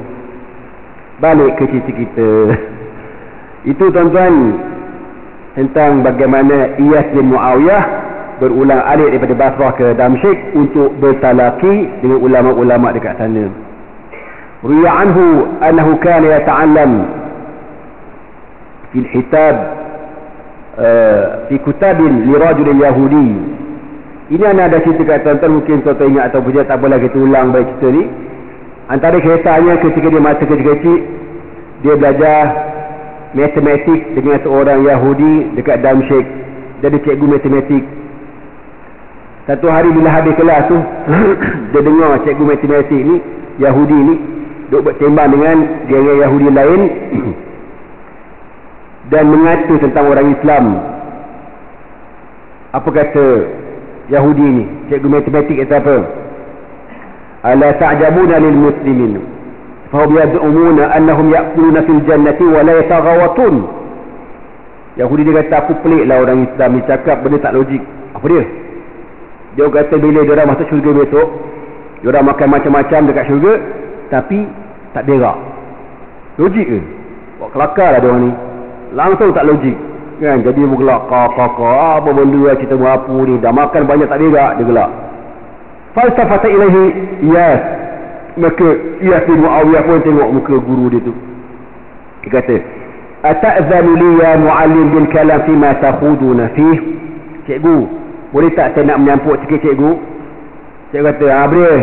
balik ke cerita kita. Itu tuan-tuan tentang bagaimana Iyas bin Muawiyah berulang alik daripada Basrah ke Damsyik untuk bertalaqi dengan ulama-ulama dekat sana. Ruya anhu annahu kana yata'allam fil hitab fi kutabin li rajulin yahudi. Ini ada cerita kat tuan-tuan, mungkin tuan-tuan ingat atau punya, tak boleh kita ulang balik cerita ni. Antara kisahnya ketika dia masa kecil-kecil, dia belajar matematik dengan seorang Yahudi dekat Damsyik. Jadi cikgu matematik. Satu hari bila habis kelas tu dia dengar cikgu matematik ni, Yahudi ni, duk bertembang dengan geng Yahudi lain dan mengata tentang orang Islam. Apa kata Yahudi ni, cikgu matematik kata apa? Ala ta'jabuna lil muslimin fahum yad'umuna annahum ya'kuluna fil jannati wa la yataghawatun. Yahudi dia kata, aku pelik lah orang Islam ni cakap benda tak logik. Apa dia? Dia kata bila dia orang masuk syurga besok, dia orang makan macam-macam dekat syurga tapi tak berak. Logik ke? Buat kelakar lah dia orang ni. Langsung tak logik kan? Jadi bergelak apa benda lah, cerita apa ni, dah makan banyak tak berak, dia gelak. Falsafata ilahi Iyas. Maka Iyas bin Muawiyah pun tengok muka guru dia tu. Dia kata, ata'zanu li ya mu'allim bil kalam fima takhuduna fih. Cikgu, boleh tak saya nak menyampuk sikit cikgu? Cikgu kata, boleh.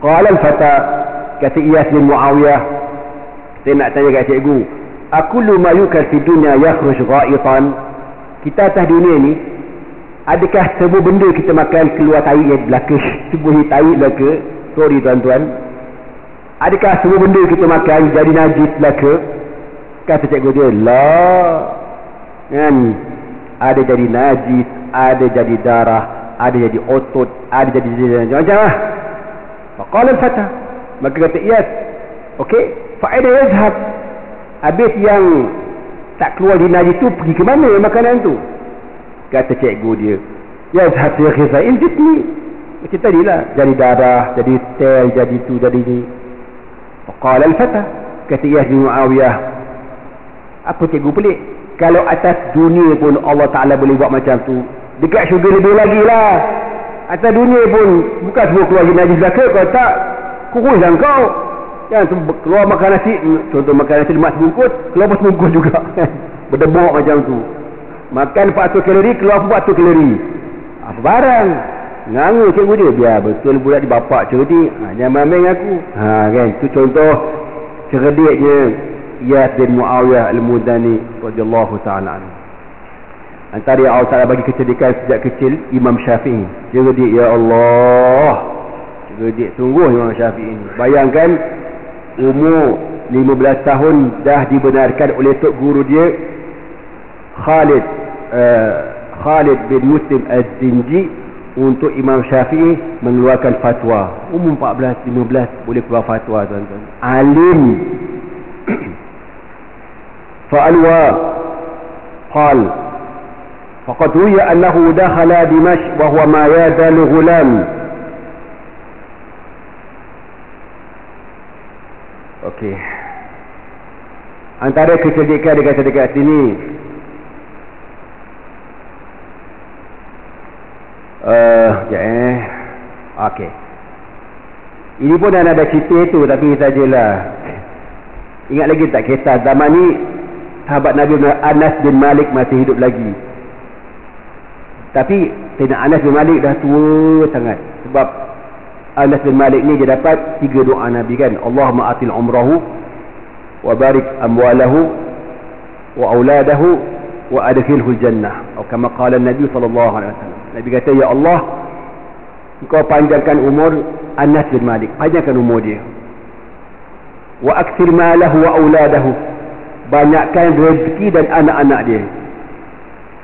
Qala al-fata, kata Iyas bin Muawiyah, saya nak tanya kat cikgu, akullu ma yukal fi dunya yakhruj gha'itan. Kita atas dunia ni, adakah semua benda kita makan keluar tahi belaka, sebuah tahi belaka? Sorry tuan-tuan, adakah semua benda kita makan jadi najis belaka? Kata cikgu dia, lah kan, ada jadi najis, ada jadi darah, ada jadi otot, ada jadi macam-macam lah. Faqala al-fata, maka kata Iyas, okey, fa'ida yazhab, habis yang tak keluar di najis tu pergi ke mana makanan tu? Kata cikgu dia, yazhab fi khiza'il jismi, macam tadilah, jadi darah, jadi sel, jadi tu, jadi ni. Faqala al-fata, kata Iyas bin Muawiyah, apa cikgu pelik? Kalau atas dunia pun Allah Ta'ala boleh buat macam tu, dekat syurga lebih lagi lah. Atas dunia pun bukan semua keluar di najis belaka. Kalau tak, kurus lah kau. Yang keluar makan nasi, contoh makan nasi lemak sebungkus, keluar pun sebungkus juga. Berdebok macam tu. Makan 400 kalori, keluar 400 kalori. Apa barang? Nganga cikgu dia, biar betul budak di bapak cerdik. Jangan main aku. Kan, tu contoh cerdiknya Iyas bin Muawiyah al-Mudani radhiyallahu ta'ala anhu. Antara yang Allah Ta'ala bagi kecerdikan sejak kecil, Imam Syafi'i. Cerdik, ya Allah, cerdik sungguh Imam Syafi'i ini. Bayangkan umur 15 tahun dah dibenarkan oleh tok guru dia Khalid bin Muslim Az-Zinji untuk Imam Syafi'i mengeluarkan fatwa. Umur 14-15 boleh keluar fatwa, tuan-tuan. Alim. Fa'alwa qal faqad ruya annahu dakhala Dimashq wa huwa ma yazalu ghulam. Okey, antara kecerdikan dia kata dekat sini, okey, ini pun ada cerita tu, tapi sajalah. Ingat lagi tak, kisah zaman ni sahabat Nabi Anas bin Malik masih hidup lagi. Tapi Sayyidina Anas bin Malik dah tua sangat. Sebab Anas bin Malik ni dia dapat 3 doa Nabi kan. Allahumma atil umrahu wa barik amwalahu wa auladahu wa adkhilhu jannah. Atau kama qala Nabi sallallahu alaihi wasallam. Nabi kata, ya Allah, engkau panjangkan umur Anas bin Malik, panjangkan umur dia. Wa aktsir malahu wa auladahu, banyakkan rezeki dan anak-anak dia.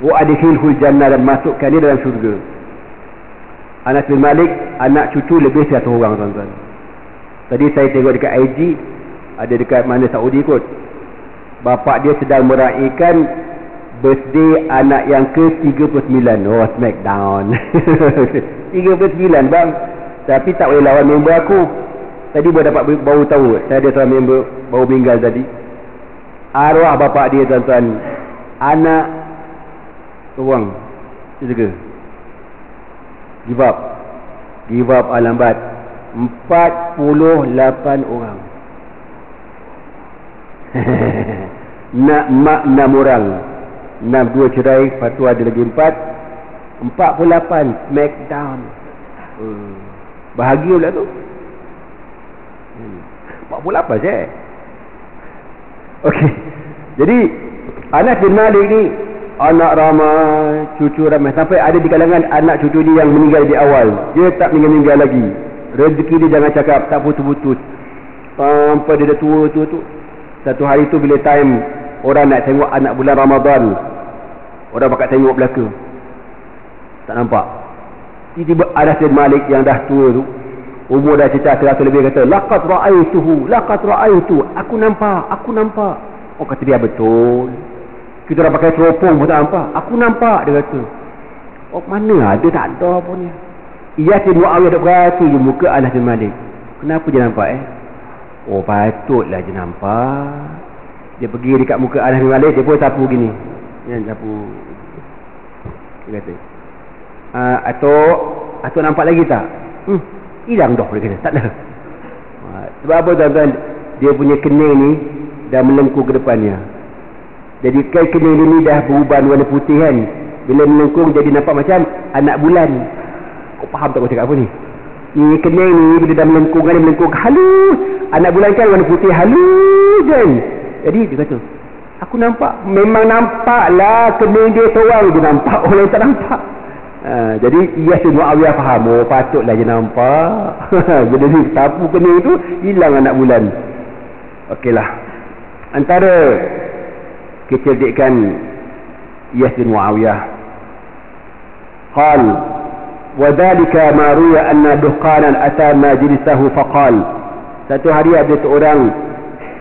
Wa adkhilhu jannah, dan masukkan dia dalam syurga. Anas bin Malik anak cucu lebih 100 orang, tuan-tuan. Tadi saya tengok dekat IG, ada dekat mana Saudi kot, bapak dia sedang meraihkan birthday anak yang ke-39. Oh, smackdown. 39 bang. Tapi tak boleh lawan member aku. Tadi baru tahu saya ada seorang member baru meninggal tadi. Arwah bapak dia, tuan-tuan, anak seorang juga give up lambat. 48 orang. Nak mak 6 orang, 6 2 cerai, lepas tu ada lagi 4, 48 smackdown. Bahagia pula tu. 48 je. Okey. Jadi Anas bin Malik ni anak ramai, cucu ramai, sampai ada di kalangan anak cucu dia yang meninggal di awal. Dia tak meninggal lagi. Rezeki dia jangan cakap tak putus-putus. Sampai dia dah tua. Satu hari tu bila time orang nak tengok anak bulan Ramadan, orang bakal tengok belaka. Tak nampak. Tiba-tiba Anas bin Malik yang dah tua tu, umur dah cecah 100 lebih, kata, laqad ra'aitu, aku nampak. Oh, kata dia, betul. Kita dah pakai teropong pun tak nampak. Aku nampak, dia kata. Oh, mana ada, tak ada pun. Iyas bin Muawiyah dah perhati je muka Anas bin Malik. Kenapa dia nampak Oh, patutlah dia nampak. Dia pergi dekat muka Anas bin Malik, dia pun sapu gini. Sapu. Dia kata, Atuk nampak lagi tak? Hilang dah, dia kata. Tak ada. Sebab apa tuan-tuan? Dia punya kening ni dah melengkung ke depannya. Jadi kan kening dia ni dah beruban warna putih kan. Bila melengkung jadi nampak macam anak bulan. Kau faham tak aku cakap apa ni? Ni kening ni bila dah melengkung kan, dia melengkung halus. Anak bulan kan warna putih halus kan. Jadi dia kata, aku nampak. Memang nampak lah kening dia seorang je nampak. Orang tak nampak. Jadi Iyas bin Muawiyah faham. Oh, patutlah dia nampak. Jadi sapu kening tu, hilang anak bulan. Okeylah. Antara kecerdikan Iyas bin Muawiyah, qal wa dhalika ma ruya anna duhqanan ata majlisahu faqal. Satu hari ada seorang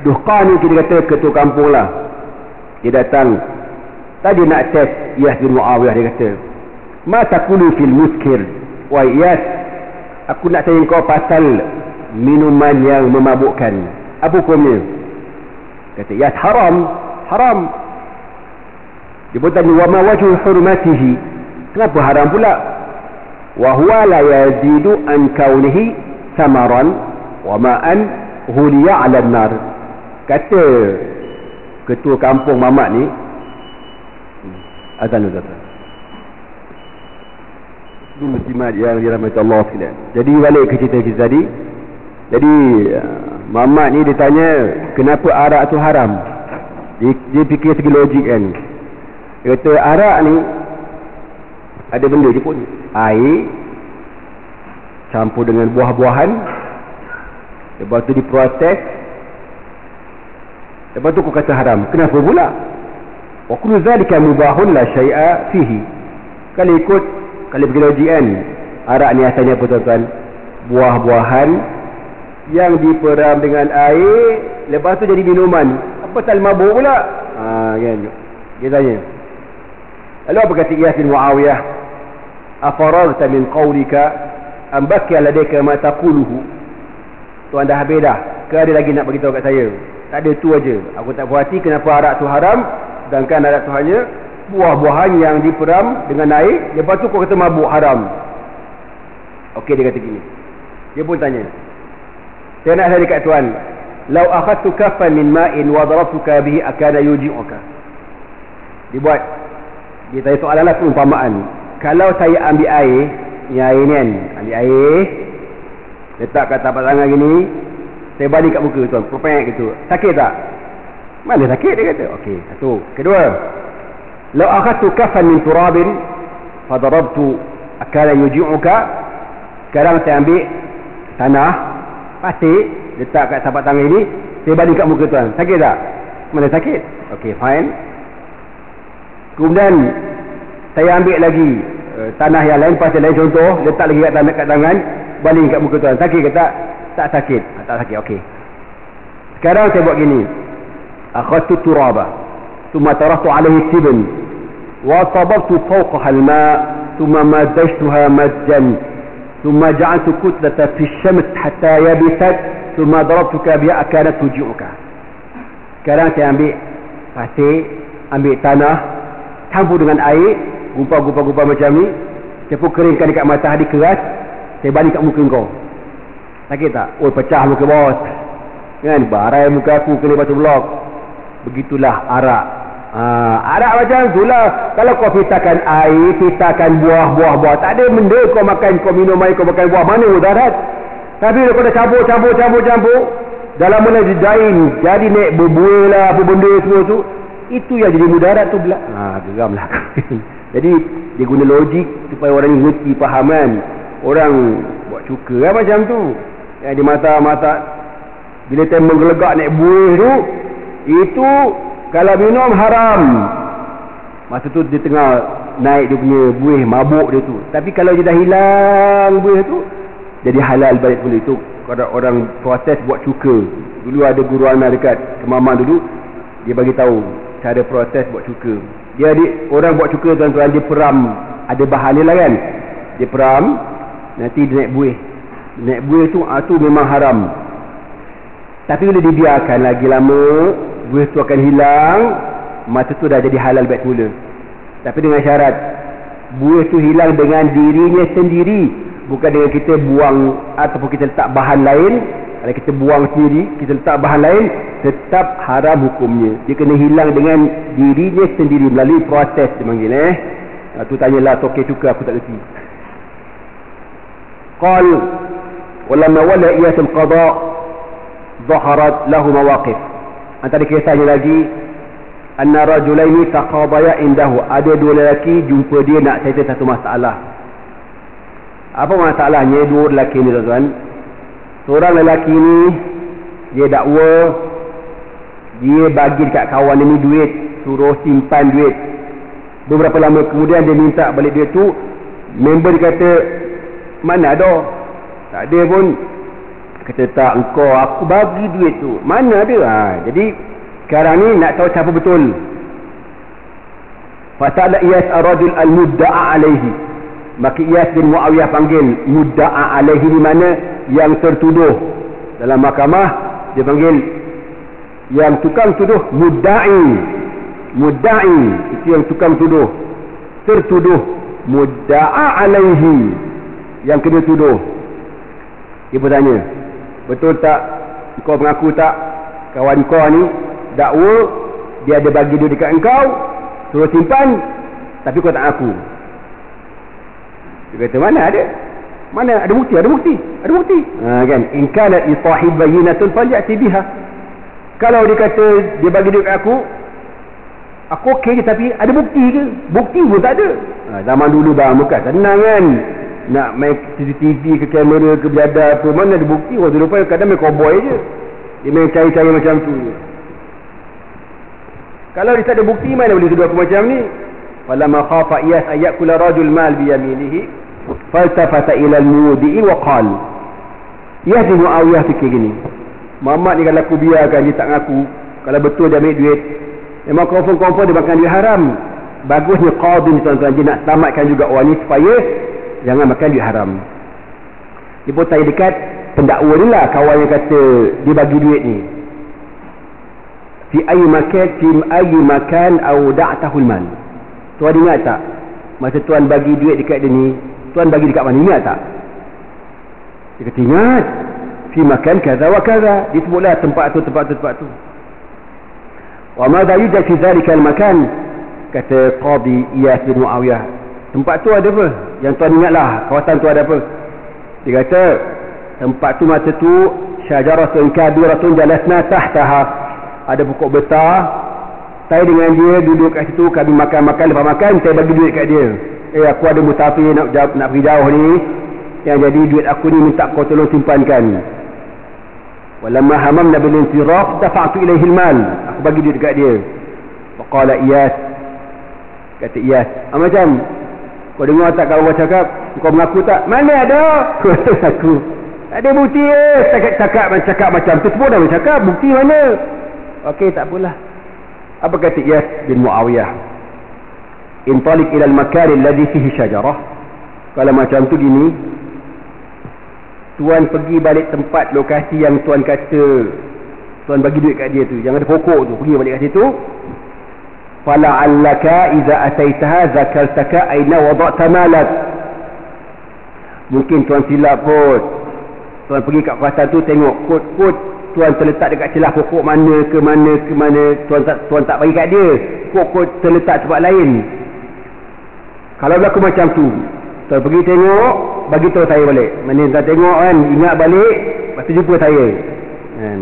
duhqan ni, kita kata ketua kampung lah, dia datang tadi nak test Iyas bin Muawiyah. Dia kata, ma taqulu fil muskir? Wahai Iyas, aku nak tanya kau pasal minuman yang memabukkan. Apa hukumnya? Kata Iyas, haram. Dia pun tanya, wa ma wajhu hurmatihi? Kenapa haram pula? Wa huwa la yazidu an kaunihi samaran wa ma'an huliya 'ala an-nar. Kata ketua kampung Mamat ni, azan. Muslimat yang dirahmati Allah sekalian. Jadi balik ke cerita tadi. Jadi Mamat ni dia tanya, kenapa arak tu haram? Dia fikir segi logik kan. Dia kata, arak ni ada benda je pun, air campur dengan buah-buahan, lepas tu diproses, lepas tu kau kata haram. Kenapa pula? Wa kullu zalika mubahun la syai'a fihi. Kalau pergi logik kan, arak ni asalnya apa tuan-tuan? Buah-buahan yang diperam dengan air, lepas tu jadi minuman. Apa tak mabuk pula? Kan? Dia tanya. Lalu apa kata Iyas bin Muawiyah? Afaragta min qawlika am baqiya ladayka ma taquluhu? Tuan dah habis dah? Ke ada lagi nak beritahu kat saya? Tak ada, tu aja. Aku tak puas hati kenapa arak tu haram, sedangkan arak tu hanya buah-buahan yang diperam dengan air, lepas tu kau kata mabuk, haram. Okey, dia kata gini. Dia pun tanya, saya nak tanya dekat tuan, lau akhadtu kaffan min ma'in wa darabtuka bihi akana yuji'uka. Dia tanya soalan lah, perumpamaan. Kalau saya ambil air, ni air ni kan, ambil air, letak kat tapak tangan gini, saya balik kat muka tuan, perpeng gitu, sakit tak? Mana sakit, dia kata. Okey, satu. Kedua, lau akhadtu kaffan min turabin fa darabtu akana yuji'uka. Sekarang saya ambil tanah, pasir, letak kat tapak tangan ini, saya balik kat muka tuan, sakit tak? Mana sakit? Okey, fine. Kemudian saya ambil lagi tanah yang lain, pasir lain contoh, letak lagi kat tangan, balik kat muka tuan, sakit ke tak? Tak sakit. Tak sakit, okey. Sekarang saya buat gini, akhadtu turaba thumma taraktu alayhi tibn wa sababtu fawqaha al-ma' thumma madajtuha majjan thumma ja'altu kutlatan fi ash-shams hatta yabisat thumma darabtuka biha akanat tuji'uka. Sekarang saya ambil pasir, ambil tanah, campur dengan air, gupal macam ni, saya pun keringkan dekat matahari keras, saya balik kat muka kau. Sakit tak? Oh, pecah muka bos kan, barai muka aku kena batu blok. Begitulah arak. Arak macam itulah. Kalau kau fitakan air, fitakan buah, tak ada benda kau makan, kau minum air, kau makan buah, mana mudarat. Tapi kalau kau dah campur, dalam mana dijain, jadi naik berbuih lah, apa benda semua tu, itu yang jadi mudarat tu pula. Geram lah. Jadi dia guna logik supaya orang ni ngerti, faham kan. Orang buat cuka kan macam tu, yang di mata bila time menggelegak naik buih tu, itu kalau minum haram. Masa tu dia tengah naik dia punya buih, mabuk dia tu. Tapi kalau dia dah hilang buih tu, jadi halal balik pula. Itu kalau orang proses buat cuka. Dulu ada guru anak dekat Kemaman dulu, dia bagi tahu cara proses buat cuka. Orang buat cuka tuan-tuan, dia peram, ada bahan dia lah kan. Dia peram, nanti dia naik buih. Naik buih tu memang haram. Tapi bila dibiarkan lagi lama, buih tu akan hilang, masa tu dah jadi halal balik mula. Tapi dengan syarat buih tu hilang dengan dirinya sendiri, bukan dengan kita buang ataupun kita letak bahan lain. Kalau kita buang sendiri, kita letak bahan lain, tetap haram hukumnya. Dia kena hilang dengan dirinya sendiri melalui proses dia panggil tu tanyalah tokek cuka, aku tak reti. Qal walamma wala iyatul qada zaharat lahu mawaqif. Antara kisahnya lagi, anna rajulaini taqadaya indahu, ada dua lelaki jumpa dia nak settle satu masalah. Apa masalahnya dua lelaki ni tuan-tuan? Seorang lelaki ni dia dakwa, dia bagi dekat kawan dia ni duit, suruh simpan duit. Beberapa lama kemudian dia minta balik duit tu. Member dia kata, mana ada? Tak ada pun. Kata tak, engkau, aku bagi duit tu. Mana ada? Jadi sekarang ni nak tahu siapa betul. Fasa'ala Iyas ar-rajul al-mudda'a alaihi. Maka Iyas bin Muawiyah panggil mudda'a alaihi, di mana yang tertuduh. Dalam mahkamah dia panggil yang tukang tuduh mudda'i. Mudda'i itu yang tukang tuduh. Tertuduh mudda'a alaihi, yang kena tuduh. Dia bertanya, betul tak kau mengaku tak kawan kau ni dakwa dia ada bagi duit dekat engkau, suruh simpan, tapi kau tak ngaku? Dia kata, mana ada? Mana ada bukti? Ada bukti. Ada bukti. Kan? In kanat li sahib bayyinatun falyati biha. Kalau dia kata dia bagi duit kat aku okey je, tapi ada bukti ke? Bukti pun tak ada. Zaman dulu bang, bukan senang kan nak main CCTV ke kamera ke biadar apa, mana ada bukti. Waktu lupa kadang main cowboy je, dia main cari-cari macam tu je. Kalau dia tak ada bukti, mana boleh tuduh aku macam ni? Falamma khafa Iyas ayakula rajul mal biyaminihi faltafata ila al-mudi'i wa qala, Iyas bin Muawiyah fikir gini, Muhammad ni kalau aku biarkan dia tak ngaku, kalau betul dia ambil duit, memang confirm dia makan duit haram. Bagusnya qadi ni tuan-tuan, dia nak selamatkan juga orang ni supaya jangan makan duit haram. Dia pun tanya dekat pendakwa ni lah, kawan yang kata dia bagi duit ni. Fi ayyi makan awda'tahu al-mal. Tuan ingat tak masa tuan bagi duit dekat dia ni, tuan bagi dekat mana, ingat tak? Dia kata ingat. Fi makan kaza wa kaza. Dia sebutlah tempat tu. Wa madha yujad fi dhalika al-makan? Kata Qadi Iyas bin Muawiyah, tempat tu ada apa? Yang tuan ingatlah, kawasan tu ada apa? Dia kata tempat tu masa tu syajaratun kabiratun jalasna tahtaha. Ada pokok besar, saya dengan dia duduk kat situ, kami makan-makan, lepas makan saya bagi duit kat dia. Aku ada musafir nak pergi jauh ni, yang jadi duit aku ni minta kau tolong simpankan. Walamma hamamna bil insiraf dafa'tu ilaihi al-mal. Aku bagi duit dekat dia. Faqala Iyas, kata Iyas, macam kau dengar tak kalau kau cakap, kau mengaku tak? Mana ada? Aku tak ada bukti. Cakap macam tu semua dah bercakap, bukti mana? Okey, tak apalah. Apa kata Iyas bin Muawiyah? Intalik ila al-makan alladhi fihi syajarah. Kalau macam tu gini, tuan pergi balik tempat lokasi yang tuan kata tuan bagi duit kat dia tu, yang ada pokok tu, pergi balik kat situ. Fala'allaka idza ataitaha zakartaka aina wada'ta malak. Mungkin tuan silap kot. Tuan pergi kat kawasan tu, tengok kot tuan terletak dekat celah pokok mana ke mana, tuan tak bagi kat dia. Kot terletak tempat lain. Kalau berlaku macam tu, tuan pergi tengok, bagi tahu saya balik. Mana tuan tengok kan, ingat balik, lepas tu jumpa saya kan.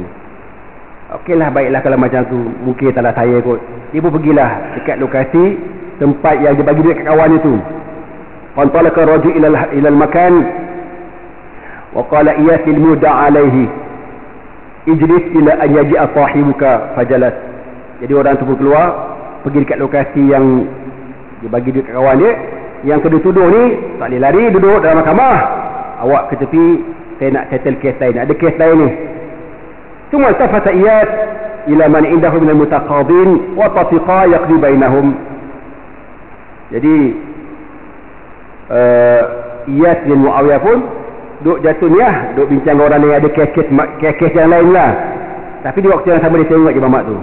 Okeylah, baiklah kalau macam tu, mungkin taklah saya kot. Dia pun pergilah dekat lokasi tempat yang dia bagi duit kat kawan dia tu. Fantalaka rajul ila al-makan wa qala Iyas al-mudda' alaihi ijlis ila an yaji'a sahibuka fajalas. Jadi orang tu pun keluar, pergi dekat lokasi yang Dia bagi duit kat kawan dia. Yang kedua tuduh ni tak boleh lari, duduk dalam mahkamah. Awak ke tepi, saya nak settle kes lain, ada kes lain ni. Cuma tafata Iyas ila man indahu minal mutaqadin wa tafiqa yaqdi bainahum. Jadi Iyas bin Muawiyah pun duk jatuh niah, duk bincang orang yang ada kes yang lain lah. Tapi di waktu yang sama dia tengok je mamak tu.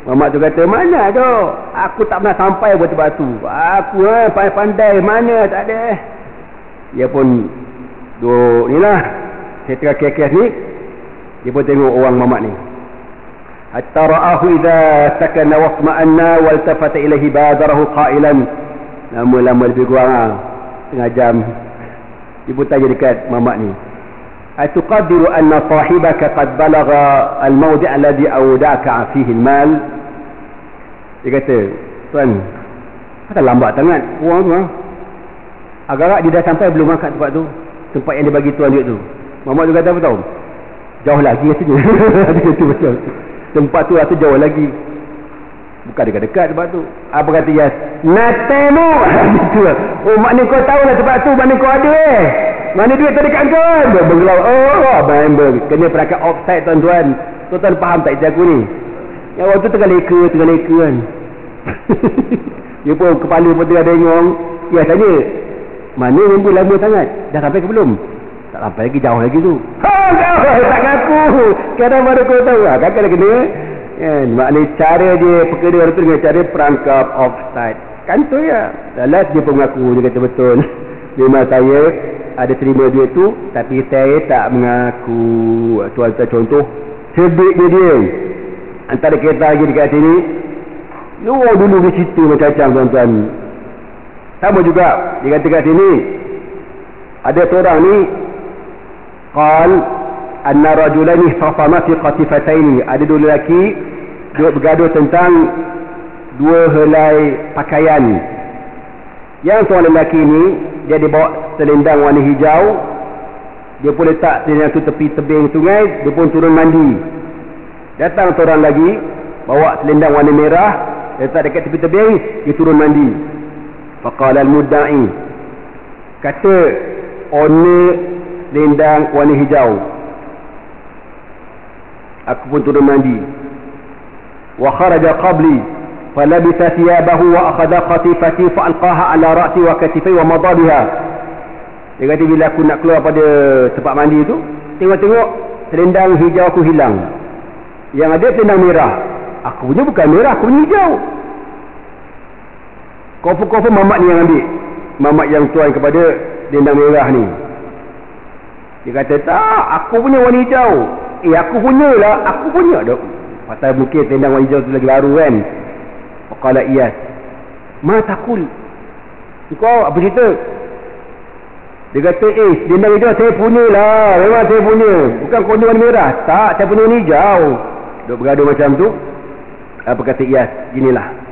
Mamak tu kata, mana tu? Aku tak pernah sampai buat tempat tu. Aku pandai-pandai, mana tak ada. Dia pun duk ni lah, setera kes ni. Dia pun tengok orang mamak ni. Hatta ra'ahu idza sakana wasma'anna waltafata ilaihi badarahu qailan. Lama-lama lebih kurang setengah jam. Dia pun tanya dekat mamak ni, atuqaddiru anna sahibaka qad balagha al-mawdi' alladhi awda'aka fihi al-mal? Dia kata, tuan, kata lambat sangat orang tu. Agak-agak dia dah sampai belum kat tempat tu, tempat yang dia bagi tuan duit tu. Mamak tu kata apa tahu? Jauh lagi katanya. Dia kata betul. Tempat tu rasa jauh lagi. Bukan dekat-dekat tempat tu. Apa kata Yas? Natemu. Oh, maknanya kau tahu lah tempat tu, mana kau ada mana duit tadi kat kau? Bergelau. Oh, member. Kena perangkat offside tuan-tuan. Tuan-tuan faham tak cerita aku ni? Yang waktu tu tengah leka kan. Dia pun kepala pun tengah dengong. Ya tanya, mana member lama sangat? Dah sampai ke belum? Tak sampai lagi, jauh lagi tu. Tak ngaku. Kadang baru kau tahu lah. Kakak dah kena. Maknanya cara dia perkara tu dengan cara perangkap offside. Kan tu ya. Dalam dia pun mengaku. Dia kata betul. Memang saya ada terima duit tu, tapi saya tak mengaku. Tuan contoh sebiknya dia antara kereta lagi dekat sini. Dulu dia cerita macam-macam tuan-tuan. Sama juga dia kata kat sini ada seorang ni qal anna rajulani khafama fi qatifataini. Ada dua lelaki duk bergaduh tentang dua helai pakaian. Yang seorang lelaki ni dia dibawa selendang warna hijau. Dia pun letak selendang tu tepi tebing sungai. Dia pun turun mandi. Datang seorang lagi bawa selendang warna merah, letak dekat tepi tebing. Dia turun mandi. Faqala al-mudda'i, kata owner selendang warna hijau, aku pun turun mandi. Wa kharaja qabli falabisa thiyabahu wa akhadha qatifati fa alqaha ala ra'si wa katifai wa madha biha. Dia kata bila aku nak keluar pada tempat mandi tu, tengok-tengok selendang hijau aku hilang. Yang ada selendang merah. Aku punya bukan merah, aku punya hijau. Confirm mamak ni yang ambil. Mamak yang tuan kepada selendang merah ni. Dia kata tak, aku punya warna hijau. Aku punya lah, aku punya. Pasal mungkin selendang warna hijau tu lagi baru kan. Faqala Iyas, ma taqul? Kau apa cerita? Dia kata, selendang hijau saya punya lah. Memang saya punya. Bukan kau warna merah. Tak, saya punya warna hijau. Duk bergaduh macam tu. Apa kata Iyas? Ginilah.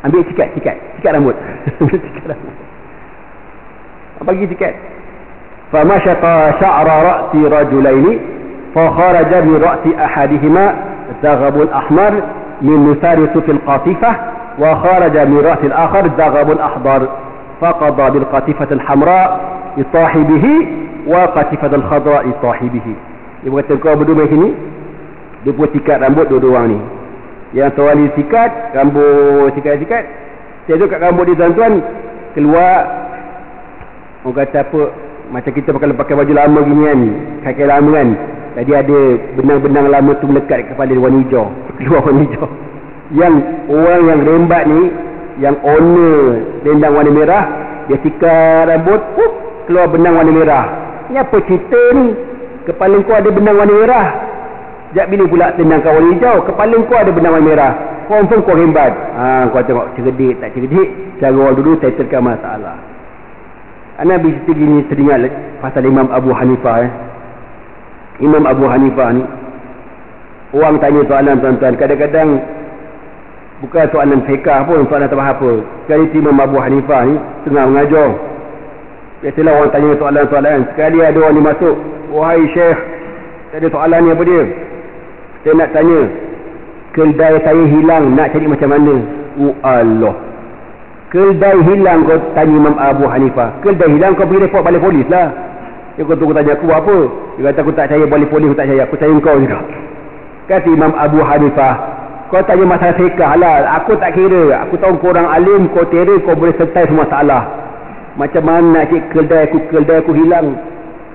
Ambil sikat rambut. Sikat rambut. Bagi sikat. Famashaqa sya'ra ra'si rajulaini fa kharaja min ra'si ahadihima daghabun ahmar min nusari sufil qatifah wa kharaja min ra'si al-akhar daghabun ahdar faqada bil qatifati al-hamra li sahibihi wa qatifati al-khadra li sahibihi. Dia berkata kau berdua sini. Dia pun sikat rambut dua-dua orang ni. Yang seorang ni sikat rambut, sikat. Saya duduk kat rambut dia tuan-tuan, keluar orang kata apa, macam kita pakai baju lama gini kan, kaki lama kan. Jadi ada benang-benang lama tu melekat kat kepala dia warna hijau. Keluar warna hijau. Yang orang yang rembat ni, yang owner selendang warna merah, dia sikat rambut, keluar benang warna merah. Ni apa cerita ni? Kepala kau ada benang warna merah. Sekejap bila pula selendang kau warna hijau, kepala kau ada benang warna merah. Confirm kau rembat. Kau tengok cerdik tak cerdik. Cara orang dulu settlekan masalah. Nabi cerita gini teringat pasal Imam Abu Hanifah. Imam Abu Hanifah ni, orang tanya soalan tuan-tuan, kadang-kadang bukan soalan fiqah pun, soalan tak apa. Sekali Imam Abu Hanifah ni tengah mengajar. Biasalah orang tanya soalan-soalan. Sekali ada orang ni masuk, wahai Syekh, ada soalan ni apa dia? Saya nak tanya, keldai saya hilang, nak cari macam mana? Allah. Keldai hilang kau tanya Imam Abu Hanifah. Keldai hilang kau pergi report balik polis lah. Dia kata aku tanya aku buat apa? Dia kata aku tak percaya balik polis, aku tak percaya. Aku percaya kau juga. Kata Imam Abu Hanifah, kau tanya masalah fiqh lah. Aku tak kira. Aku tahu kau orang alim, kau terer, kau boleh sertai semua masalah. Macam mana nak cik keldai aku hilang?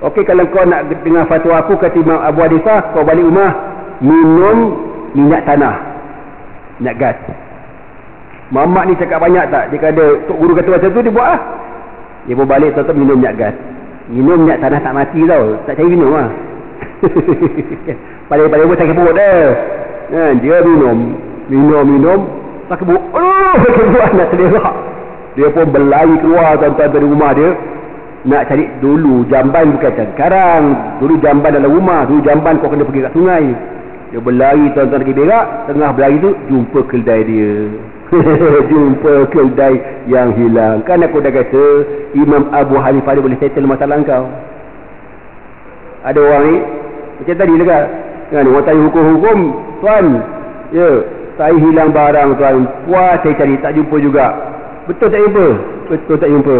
Okey, kalau kau nak dengar fatwa aku, kata Imam Abu Hanifah, kau balik rumah minum minyak tanah, minyak gas. Mamak ni cakap banyak tak? Dia kata, tok guru kata macam tu, dia buat lah. Dia pun balik tetap minum minyak gas. Minum minyak tanah tak mati tau. Tak cari minum lah. Paling-paling pun sakit perut dah. Dia minum. Sakit perut. Sakit perut nak terlerak. Dia pun berlari keluar tuan-tuan dari rumah dia. Nak cari dulu jamban bukan macam sekarang. Dulu jamban dalam rumah. Dulu jamban kau kena pergi kat sungai. Dia berlari tuan-tuan pergi berak. Tengah berlari tu jumpa keldai dia. Jumpa keldai yang hilang. Kan aku dah kata Imam Abu Hanifah dia boleh settle masalah kau. Ada orang ni macam tadi dekat kan, orang tanya hukum-hukum, tuan, ya, saya hilang barang tuan, puas saya cari tak jumpa juga. Betul tak jumpa? Betul tak jumpa.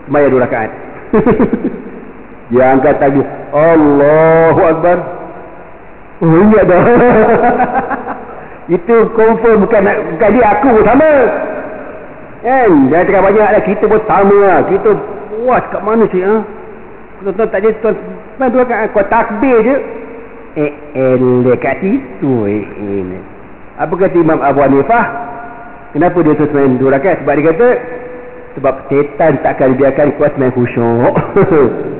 Sembahyang 2 rakaat. Dia angkat tadi, Allahu Akbar. Oh iya dah. Itu confirm bukan dia, aku pun sama kan. Jangan cakap banyak lah, kita pun sama lah. Kita puas kat mana sih ha? Tuan-tuan tak ada tuan main 2 rakaat, kau takbir je kat situ. Apa kata Imam Abu Hanifah? Kenapa dia terus main 2 rakaat? Sebab dia kata sebab setan takkan biarkan kau main khusyuk.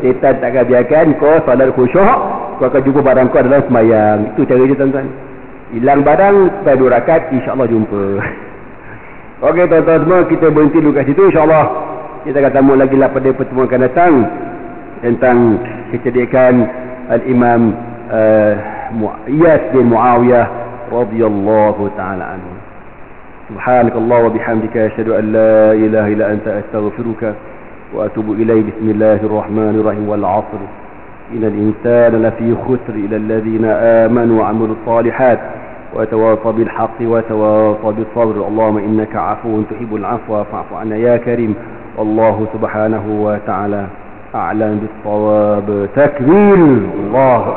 Setan takkan biarkan kau solat khusyuk. Kau akan jumpa barang kau dalam sembahyang. Itu cara dia tuan-tuan. Hilang barang sampai 2 rakaat, insya-Allah jumpa. Okey tuan-tuan semua, kita berhenti dulu kat situ, insya-Allah kita akan sambung lagi lah pada pertemuan akan datang tentang kecerdikan al-Imam Iyas bin Muawiyah radhiyallahu taala anhu. Subhanakallah wa bihamdika asyhadu an la ilaha illa anta astaghfiruka wa atubu ilaik. Bismillahirrahmanirrahim. Wal 'asr innal insana lafi khusr illa alladhina amanu wa 'amilus salihat wa tawasaw bil haqqi wa tawasaw bis sabr. Allahumma innaka 'afuwun tuhibbul 'afwa fa'fu 'anna ya karim. Allahu subhanahu wa ta'ala a'lam bis shawab. Takbir. Allahu